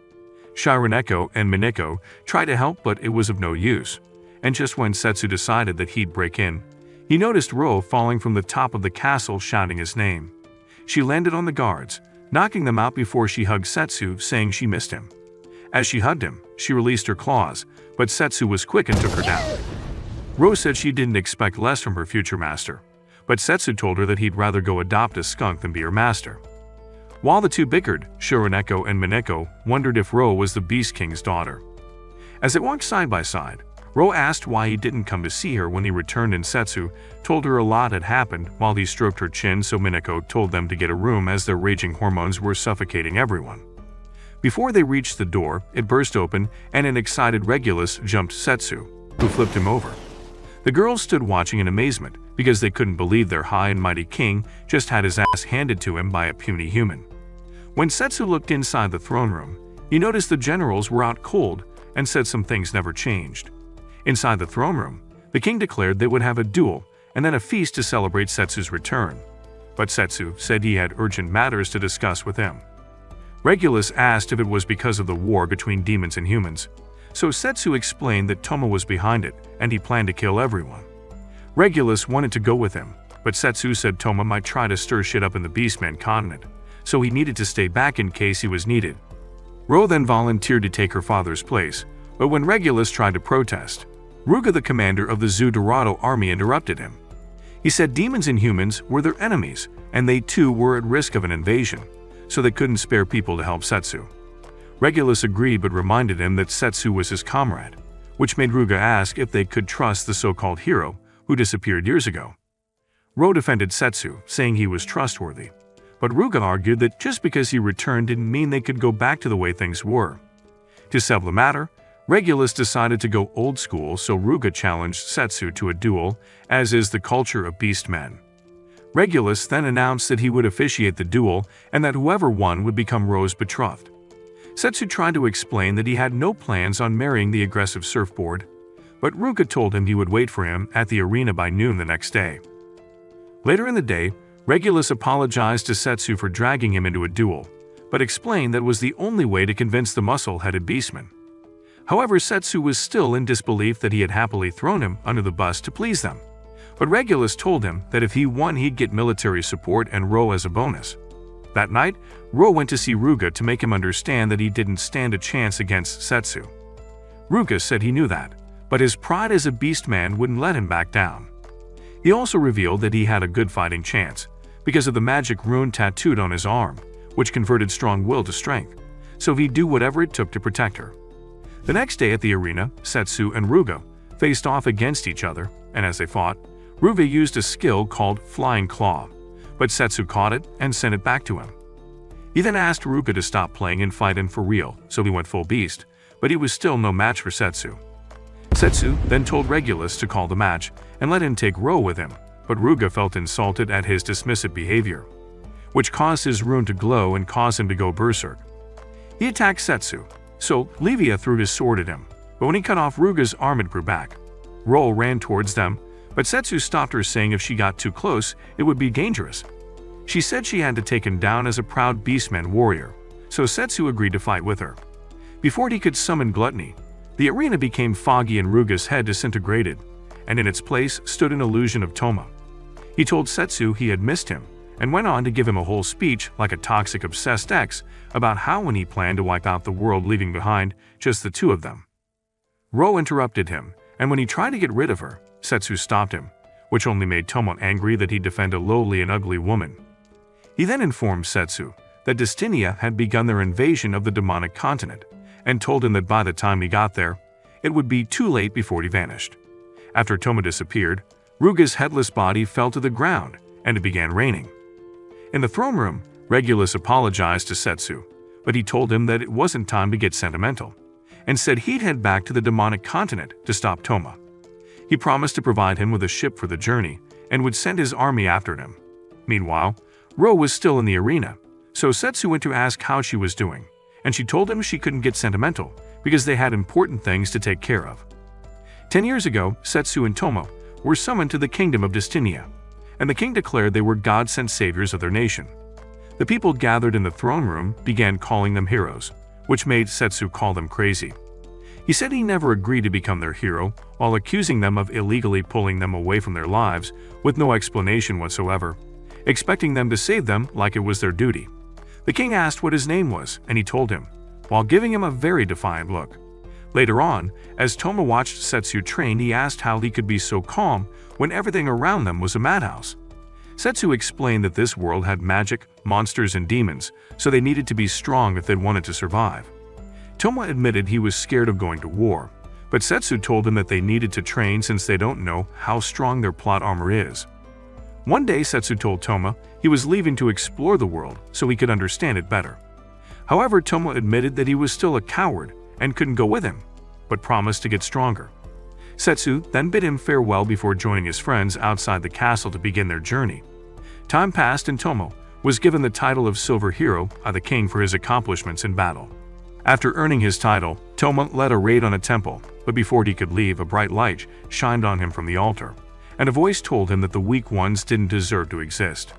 Shiraneko and Mineko tried to help, but it was of no use, and just when Setsu decided that he'd break in, he noticed Ro falling from the top of the castle shouting his name. She landed on the guards, knocking them out before she hugged Setsu, saying she missed him. As she hugged him, she released her claws, but Setsu was quick and took her down. Ro said she didn't expect less from her future master, but Setsu told her that he'd rather go adopt a skunk than be her master. While the two bickered, Shiraneko and Mineko wondered if Ro was the Beast King's daughter. As they walked side by side, Ro asked why he didn't come to see her when he returned, and Setsu told her a lot had happened while he stroked her chin, so Mineko told them to get a room as their raging hormones were suffocating everyone. Before they reached the door, it burst open and an excited Regulus jumped Setsu, who flipped him over. The girls stood watching in amazement because they couldn't believe their high and mighty king just had his ass handed to him by a puny human. When Setsu looked inside the throne room, he noticed the generals were out cold and said some things never changed. Inside the throne room, the king declared they would have a duel and then a feast to celebrate Setsu's return. But Setsu said he had urgent matters to discuss with him. Regulus asked if it was because of the war between demons and humans, so Setsu explained that Toma was behind it and he planned to kill everyone. Regulus wanted to go with him, but Setsu said Toma might try to stir shit up in the Beastman continent, so he needed to stay back in case he was needed. Ro then volunteered to take her father's place, but when Regulus tried to protest, Ruga, the commander of the Zu Dorado army, interrupted him. He said demons and humans were their enemies, and they too were at risk of an invasion, so they couldn't spare people to help Setsu. Regulus agreed but reminded him that Setsu was his comrade, which made Ruga ask if they could trust the so-called hero who disappeared years ago. Ro defended Setsu, saying he was trustworthy, but Ruga argued that just because he returned didn't mean they could go back to the way things were. To settle the matter, Regulus decided to go old school, so Ruga challenged Setsu to a duel, as is the culture of beastmen. Regulus then announced that he would officiate the duel and that whoever won would become Ro's betrothed. Setsu tried to explain that he had no plans on marrying the aggressive surfboard, but Ruga told him he would wait for him at the arena by noon the next day. Later in the day, Regulus apologized to Setsu for dragging him into a duel, but explained that was the only way to convince the muscle-headed beastman. However, Setsu was still in disbelief that he had happily thrown him under the bus to please them. But Regulus told him that if he won he'd get military support and Ro as a bonus. That night, Ro went to see Ruga to make him understand that he didn't stand a chance against Setsu. Ruga said he knew that, but his pride as a beastman wouldn't let him back down. He also revealed that he had a good fighting chance, because of the magic rune tattooed on his arm, which converted strong will to strength, so he'd do whatever it took to protect her. The next day at the arena, Setsu and Ruga faced off against each other, and as they fought, Ruga used a skill called Flying Claw, but Setsu caught it and sent it back to him. He then asked Ruga to stop playing and fight him for real, so he went full beast, but he was still no match for Setsu. Setsu then told Regulus to call the match and let him take Ro with him, but Ruga felt insulted at his dismissive behavior, which caused his rune to glow and caused him to go berserk. He attacked Setsu, so Livia threw his sword at him, but when he cut off Ruga's arm it grew back. Ro ran towards them, but Setsu stopped her, saying if she got too close, it would be dangerous. She said she had to take him down as a proud beastman warrior, so Setsu agreed to fight with her. Before he could summon Gluttony, the arena became foggy and Ruga's head disintegrated, and in its place stood an illusion of Toma. He told Setsu he had missed him, and went on to give him a whole speech like a toxic obsessed ex about how when he planned to wipe out the world, leaving behind just the two of them. Ro interrupted him, and when he tried to get rid of her, Setsu stopped him, which only made Toma angry that he'd defend a lowly and ugly woman. He then informed Setsu that Destinia had begun their invasion of the demonic continent, and told him that by the time he got there, it would be too late before he vanished. After Toma disappeared, Ruga's headless body fell to the ground, and it began raining. In the throne room, Regulus apologized to Setsu, but he told him that it wasn't time to get sentimental, and said he'd head back to the demonic continent to stop Toma. He promised to provide him with a ship for the journey, and would send his army after him. Meanwhile, Ro was still in the arena, so Setsu went to ask how she was doing, and she told him she couldn't get sentimental because they had important things to take care of. 10 years ago, Setsu and Tomo were summoned to the kingdom of Destinia, and the king declared they were God-sent saviors of their nation. The people gathered in the throne room began calling them heroes, which made Setsu call them crazy. He said he never agreed to become their hero, while accusing them of illegally pulling them away from their lives with no explanation whatsoever, expecting them to save them like it was their duty. The king asked what his name was, and he told him, while giving him a very defiant look. Later on, as Tomo watched Setsu train, he asked how he could be so calm when everything around them was a madhouse. Setsu explained that this world had magic, monsters, and demons, so they needed to be strong if they wanted to survive. Tomo admitted he was scared of going to war, but Setsu told him that they needed to train since they don't know how strong their plot armor is. One day, Setsu told Tomo he was leaving to explore the world so he could understand it better. However, Tomo admitted that he was still a coward and couldn't go with him, but promised to get stronger. Setsu then bid him farewell before joining his friends outside the castle to begin their journey. Time passed and Tomo was given the title of Silver Hero by the king for his accomplishments in battle. After earning his title, Tomo led a raid on a temple, but before he could leave, a bright light shined on him from the altar, and a voice told him that the weak ones didn't deserve to exist.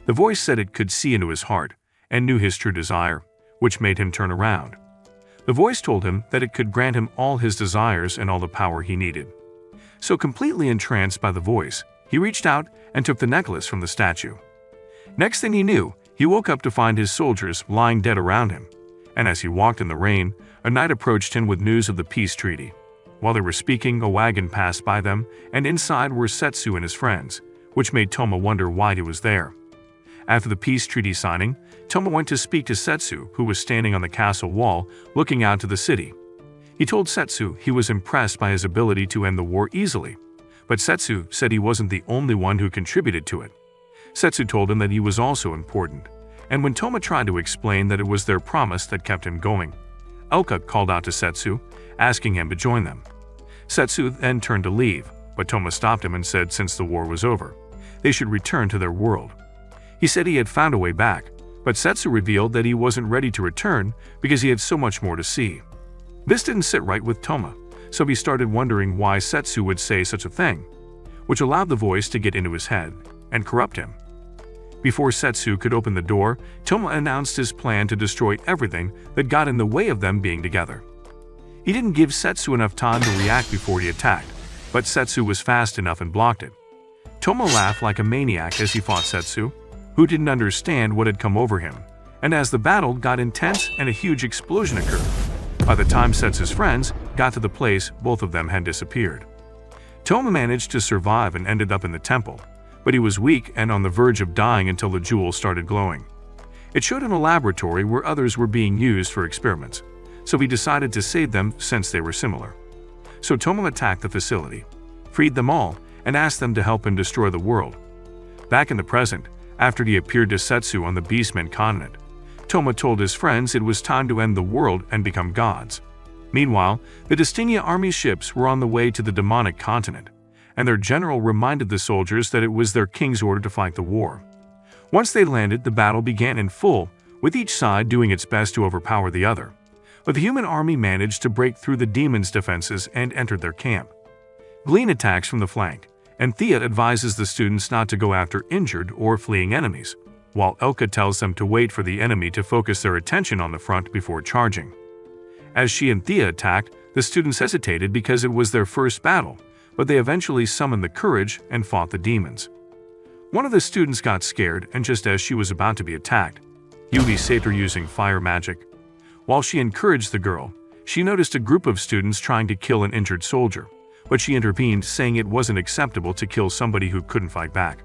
The voice said it could see into his heart and knew his true desire, which made him turn around. The voice told him that it could grant him all his desires and all the power he needed. So completely entranced by the voice, he reached out and took the necklace from the statue. Next thing he knew, he woke up to find his soldiers lying dead around him, and as he walked in the rain, a knight approached him with news of the peace treaty. While they were speaking, a wagon passed by them, and inside were Setsu and his friends, which made Tomo wonder why he was there. After the peace treaty signing, Tomo went to speak to Setsu, who was standing on the castle wall looking out to the city. He told Setsu he was impressed by his ability to end the war easily, but Setsu said he wasn't the only one who contributed to it. Setsu told him that he was also important, and when Tomo tried to explain that it was their promise that kept him going, Elka called out to Setsu, asking him to join them. Setsu then turned to leave, but Tomo stopped him and said since the war was over, they should return to their world. He said he had found a way back, but Setsu revealed that he wasn't ready to return because he had so much more to see. This didn't sit right with Tomo, so he started wondering why Setsu would say such a thing, which allowed the voice to get into his head and corrupt him. Before Setsu could open the door, Tomo announced his plan to destroy everything that got in the way of them being together. He didn't give Setsu enough time to react before he attacked, but Setsu was fast enough and blocked it. Tomo laughed like a maniac as he fought Setsu, who didn't understand what had come over him, and as the battle got intense and a huge explosion occurred. By the time Setsu's friends got to the place, both of them had disappeared. Tomo managed to survive and ended up in the temple, but he was weak and on the verge of dying until the jewel started glowing. It showed him a laboratory where others were being used for experiments, so he decided to save them since they were similar. So Tomo attacked the facility, freed them all, and asked them to help him destroy the world. Back in the present, after he appeared to Setsu on the Beastmen continent, Tomo told his friends it was time to end the world and become gods. Meanwhile, the Destinia army's ships were on the way to the demonic continent, and their general reminded the soldiers that it was their king's order to fight the war. Once they landed, the battle began in full, with each side doing its best to overpower the other. But the human army managed to break through the demons' defenses and entered their camp. Glean attacks from the flank, and Thea advises the students not to go after injured or fleeing enemies, while Elka tells them to wait for the enemy to focus their attention on the front before charging. As she and Thea attacked, the students hesitated because it was their first battle, but they eventually summoned the courage and fought the demons. One of the students got scared, and just as she was about to be attacked, Yubi saved her using fire magic. While she encouraged the girl, she noticed a group of students trying to kill an injured soldier, but she intervened, saying it wasn't acceptable to kill somebody who couldn't fight back.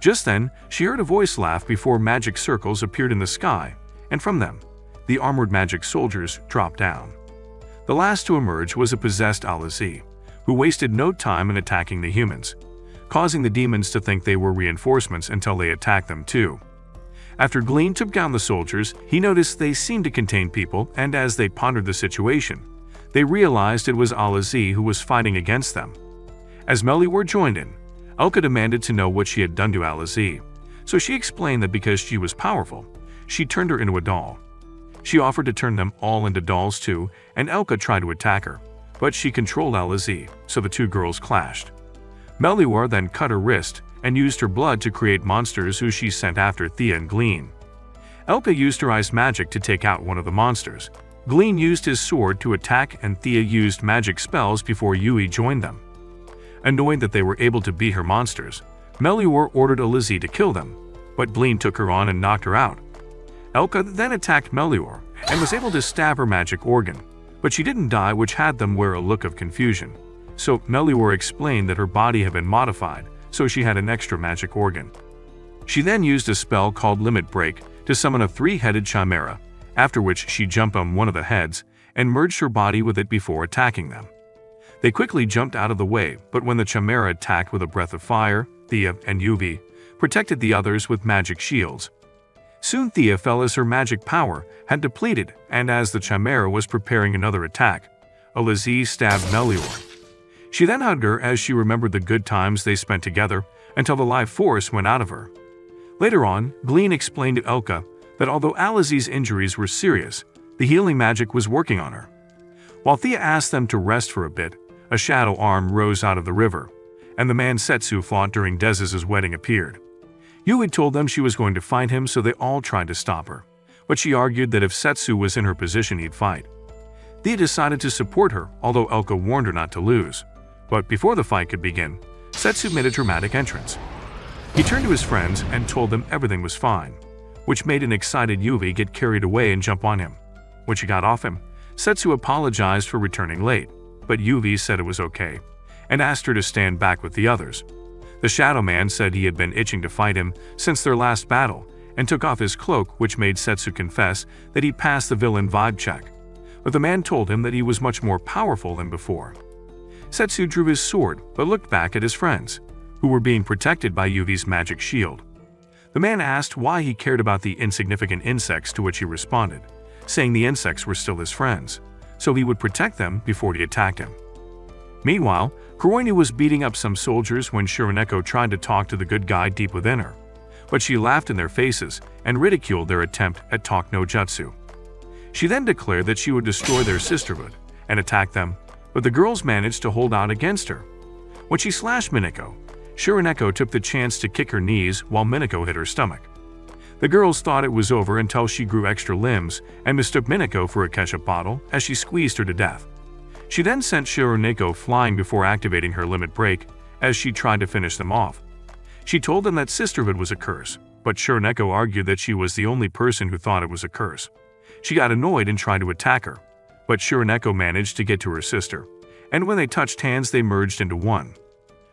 Just then, she heard a voice laugh before magic circles appeared in the sky, and from them, the armored magic soldiers dropped down. The last to emerge was a possessed Alizi, who wasted no time in attacking the humans, causing the demons to think they were reinforcements until they attacked them too. After Glean took down the soldiers, he noticed they seemed to contain people, and as they pondered the situation, they realized it was Alizi who was fighting against them. As Melior joined in, Elka demanded to know what she had done to Alizi, so she explained that because she was powerful, she turned her into a doll. She offered to turn them all into dolls too, and Elka tried to attack her, but she controlled Alizi, so the two girls clashed. Melior then cut her wrist and used her blood to create monsters who she sent after Thea and Glean. Elka used her ice magic to take out one of the monsters. Glean used his sword to attack, and Thea used magic spells before Yui joined them. Annoyed that they were able to beat her monsters, Melior ordered Alizi to kill them, but Glean took her on and knocked her out. Elka then attacked Melior and was able to stab her magic organ, but she didn't die, which had them wear a look of confusion. So Melior explained that her body had been modified, so she had an extra magic organ. She then used a spell called Limit Break to summon a three-headed chimera, after which she jumped on one of the heads and merged her body with it before attacking them. They quickly jumped out of the way, but when the chimera attacked with a breath of fire, Thea and Yuvi protected the others with magic shields. Soon Thea fell as her magic power had depleted, and as the chimera was preparing another attack, Alizi stabbed Melior. She then hugged her as she remembered the good times they spent together until the life force went out of her. Later on, Glean explained to Elka that although Alizi's injuries were serious, the healing magic was working on her. While Thea asked them to rest for a bit, a shadow arm rose out of the river, and the man Setsu fought during Dez's wedding appeared. Yui told them she was going to fight him, so they all tried to stop her, but she argued that if Setsu was in her position he'd fight. Thea decided to support her, although Elka warned her not to lose. But before the fight could begin, Setsu made a dramatic entrance. He turned to his friends and told them everything was fine, which made an excited Yuvi get carried away and jump on him. When she got off him, Setsu apologized for returning late, but Yuvi said it was okay, and asked her to stand back with the others. The Shadow Man said he had been itching to fight him since their last battle, and took off his cloak, which made Setsu confess that he passed the villain vibe check. But the man told him that he was much more powerful than before. Setsu drew his sword, but looked back at his friends, who were being protected by Yuvi's magic shield. The man asked why he cared about the insignificant insects, to which he responded, saying the insects were still his friends, so he would protect them before he attacked him. Meanwhile, Kuroinu was beating up some soldiers when Shironeko tried to talk to the good guy deep within her, but she laughed in their faces and ridiculed their attempt at talk no jutsu. She then declared that she would destroy their sisterhood and attack them, but the girls managed to hold out against her. When she slashed Minako, Shironeko took the chance to kick her knees while Minako hit her stomach. The girls thought it was over until she grew extra limbs and mistook Minako for a ketchup bottle as she squeezed her to death. She then sent Shironeko flying before activating her limit break as she tried to finish them off. She told them that sisterhood was a curse, but Shironeko argued that she was the only person who thought it was a curse. She got annoyed and tried to attack her, but Shironeko managed to get to her sister, and when they touched hands they merged into one.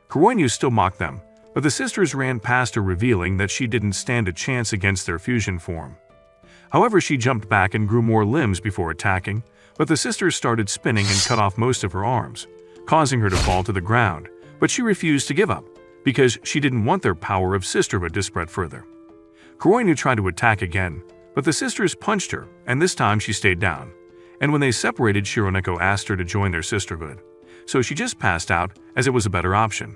Kuroinu still mocked them, but the sisters ran past her, revealing that she didn't stand a chance against their fusion form. However, she jumped back and grew more limbs before attacking, but the sisters started spinning and cut off most of her arms, causing her to fall to the ground, but she refused to give up, because she didn't want their power of sisterhood to spread further. Kuroinu tried to attack again, but the sisters punched her, and this time she stayed down. And when they separated, Shironeko asked her to join their sisterhood, so she just passed out as it was a better option.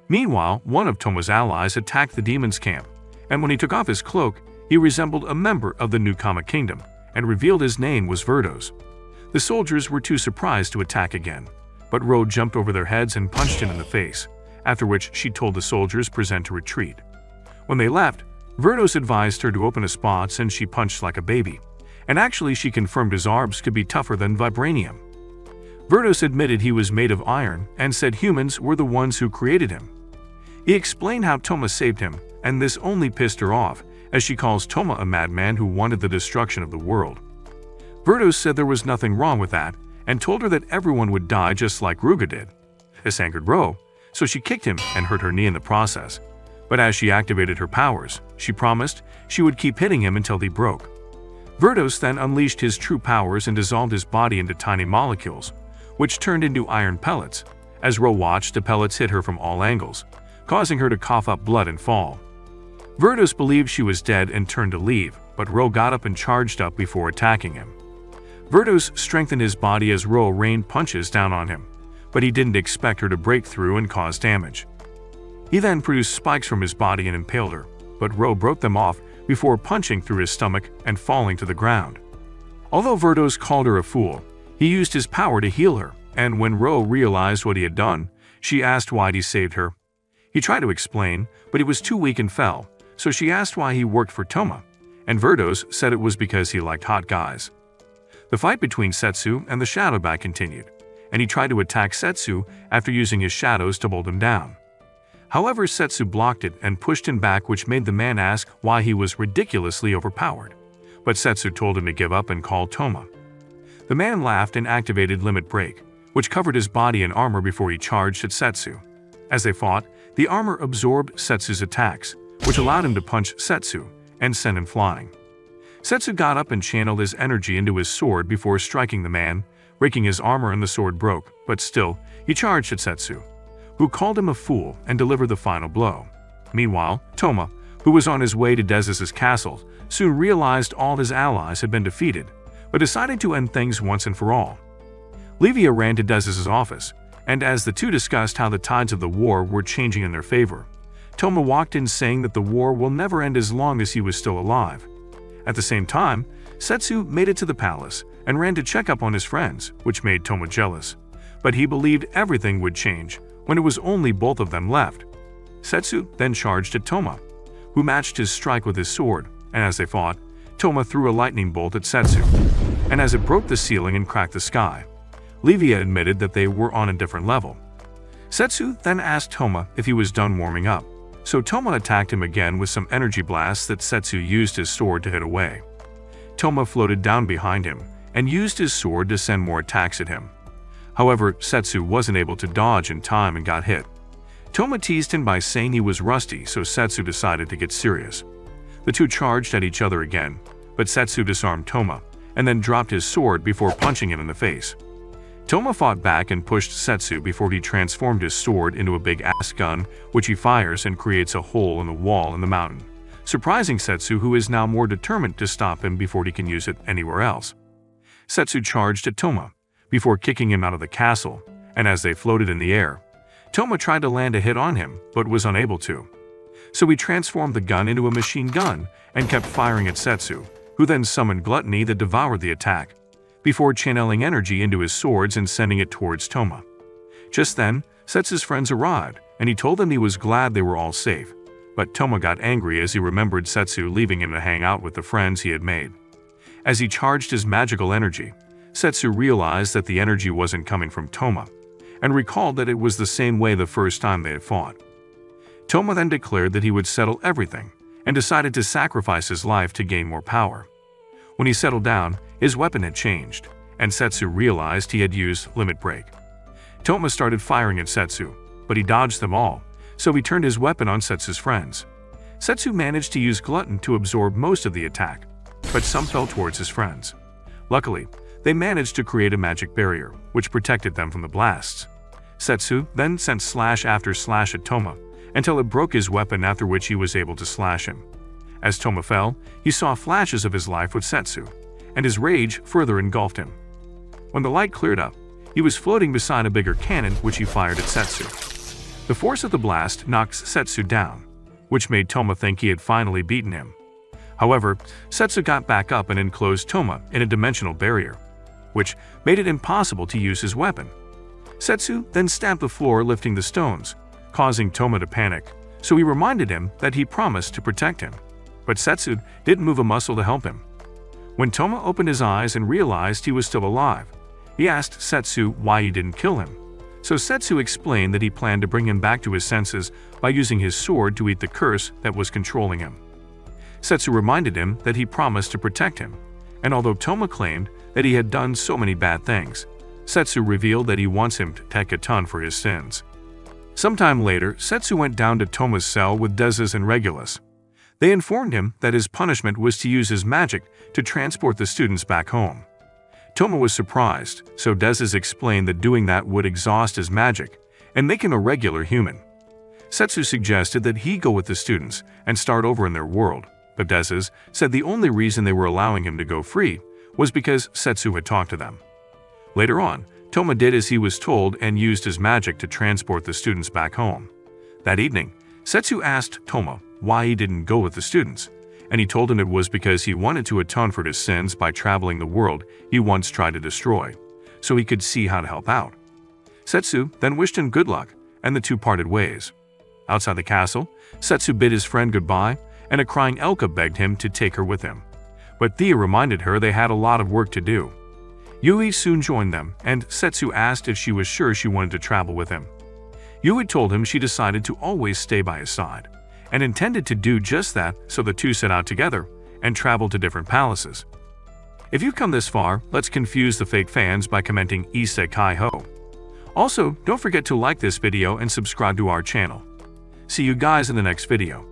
Meanwhile, one of Toma's allies attacked the demon's camp, and when he took off his cloak, he resembled a member of the Nukama Kingdom and revealed his name was Verdos. The soldiers were too surprised to attack again, but Ro jumped over their heads and punched him in the face, after which she told the soldiers present to retreat. When they left, Verdos advised her to open a spa since she punched like a baby, and actually she confirmed his arms could be tougher than vibranium. Verdos admitted he was made of iron and said humans were the ones who created him. He explained how Toma saved him, and this only pissed her off, as she calls Toma a madman who wanted the destruction of the world. Verdos said there was nothing wrong with that, and told her that everyone would die just like Ruga did. This angered Ro, so she kicked him and hurt her knee in the process. But as she activated her powers, she promised she would keep hitting him until he broke. Verdos then unleashed his true powers and dissolved his body into tiny molecules, which turned into iron pellets. As Ro watched, the pellets hit her from all angles, causing her to cough up blood and fall. Verdos believed she was dead and turned to leave, but Ro got up and charged up before attacking him. Verdos strengthened his body as Ro rained punches down on him, but he didn't expect her to break through and cause damage. He then produced spikes from his body and impaled her, but Ro broke them off before punching through his stomach and falling to the ground. Although Verdos called her a fool, he used his power to heal her, and when Ro realized what he had done, she asked why he saved her. He tried to explain, but he was too weak and fell, so she asked why he worked for Toma, and Verdos said it was because he liked hot guys. The fight between Setsu and the Shadow Bat continued, and he tried to attack Setsu after using his shadows to hold him down. However, Setsu blocked it and pushed him back, which made the man ask why he was ridiculously overpowered. But Setsu told him to give up and call Toma. The man laughed and activated Limit Break, which covered his body in armor before he charged at Setsu. As they fought, the armor absorbed Setsu's attacks, which allowed him to punch Setsu and send him flying. Setsu got up and channeled his energy into his sword before striking the man, breaking his armor, and the sword broke, but still, he charged at Setsu, who called him a fool and delivered the final blow. Meanwhile, Toma, who was on his way to Dez's castle, soon realized all his allies had been defeated, but decided to end things once and for all. Livia ran to Dez's office, and as the two discussed how the tides of the war were changing in their favor, Toma walked in saying that the war will never end as long as he was still alive. At the same time, Setsu made it to the palace and ran to check up on his friends, which made Toma jealous. But he believed everything would change when it was only both of them left. Setsu then charged at Toma, who matched his strike with his sword, and as they fought, Toma threw a lightning bolt at Setsu, and as it broke the ceiling and cracked the sky, Livia admitted that they were on a different level. Setsu then asked Toma if he was done warming up, so Toma attacked him again with some energy blasts that Setsu used his sword to hit away. Toma floated down behind him and used his sword to send more attacks at him. However, Setsu wasn't able to dodge in time and got hit. Toma teased him by saying he was rusty, so Setsu decided to get serious. The two charged at each other again, but Setsu disarmed Toma and then dropped his sword before punching him in the face. Toma fought back and pushed Setsu before he transformed his sword into a big-ass gun, which he fires and creates a hole in the wall in the mountain, surprising Setsu, who is now more determined to stop him before he can use it anywhere else. Setsu charged at Toma before kicking him out of the castle, and as they floated in the air, Toma tried to land a hit on him but was unable to. So he transformed the gun into a machine gun and kept firing at Setsu, who then summoned Gluttony that devoured the attack, before channeling energy into his swords and sending it towards Toma. Just then, Setsu's friends arrived, and he told them he was glad they were all safe, but Toma got angry as he remembered Setsu leaving him to hang out with the friends he had made. As he charged his magical energy, Setsu realized that the energy wasn't coming from Toma, and recalled that it was the same way the first time they had fought. Toma then declared that he would settle everything, and decided to sacrifice his life to gain more power. When he settled down, his weapon had changed, and Setsu realized he had used Limit Break. Toma started firing at Setsu, but he dodged them all, so he turned his weapon on Setsu's friends. Setsu managed to use Glutton to absorb most of the attack, but some fell towards his friends. Luckily, they managed to create a magic barrier, which protected them from the blasts. Setsu then sent slash after slash at Toma, until it broke his weapon, after which he was able to slash him. As Toma fell, he saw flashes of his life with Setsu, and his rage further engulfed him. When the light cleared up, he was floating beside a bigger cannon which he fired at Setsu. The force of the blast knocked Setsu down, which made Toma think he had finally beaten him. However, Setsu got back up and enclosed Toma in a dimensional barrier, which made it impossible to use his weapon. Setsu then stamped the floor, lifting the stones, causing Toma to panic, so he reminded him that he promised to protect him. But Setsu didn't move a muscle to help him. When Toma opened his eyes and realized he was still alive, he asked Setsu why he didn't kill him. So Setsu explained that he planned to bring him back to his senses by using his sword to eat the curse that was controlling him. Setsu reminded him that he promised to protect him, and although Toma claimed that he had done so many bad things, Setsu revealed that he wants him to take a ton for his sins. Sometime later, Setsu went down to Toma's cell with Dezes and Regulus. They informed him that his punishment was to use his magic to transport the students back home. Toma was surprised, so Dezes explained that doing that would exhaust his magic and make him a regular human. Setsu suggested that he go with the students and start over in their world, but Dezes said the only reason they were allowing him to go free was because Setsu had talked to them. Later on, Toma did as he was told and used his magic to transport the students back home. That evening, Setsu asked Toma why he didn't go with the students, and he told him it was because he wanted to atone for his sins by traveling the world he once tried to destroy, so he could see how to help out. Setsu then wished him good luck, and the two parted ways. Outside the castle, Setsu bid his friend goodbye, and a crying Elka begged him to take her with him. But Thea reminded her they had a lot of work to do. Yui soon joined them, and Setsu asked if she was sure she wanted to travel with him. Yui told him she decided to always stay by his side, and intended to do just that, so the two set out together and traveled to different palaces. If you've come this far, let's confuse the fake fans by commenting Isekai'd. Also, don't forget to like this video and subscribe to our channel. See you guys in the next video.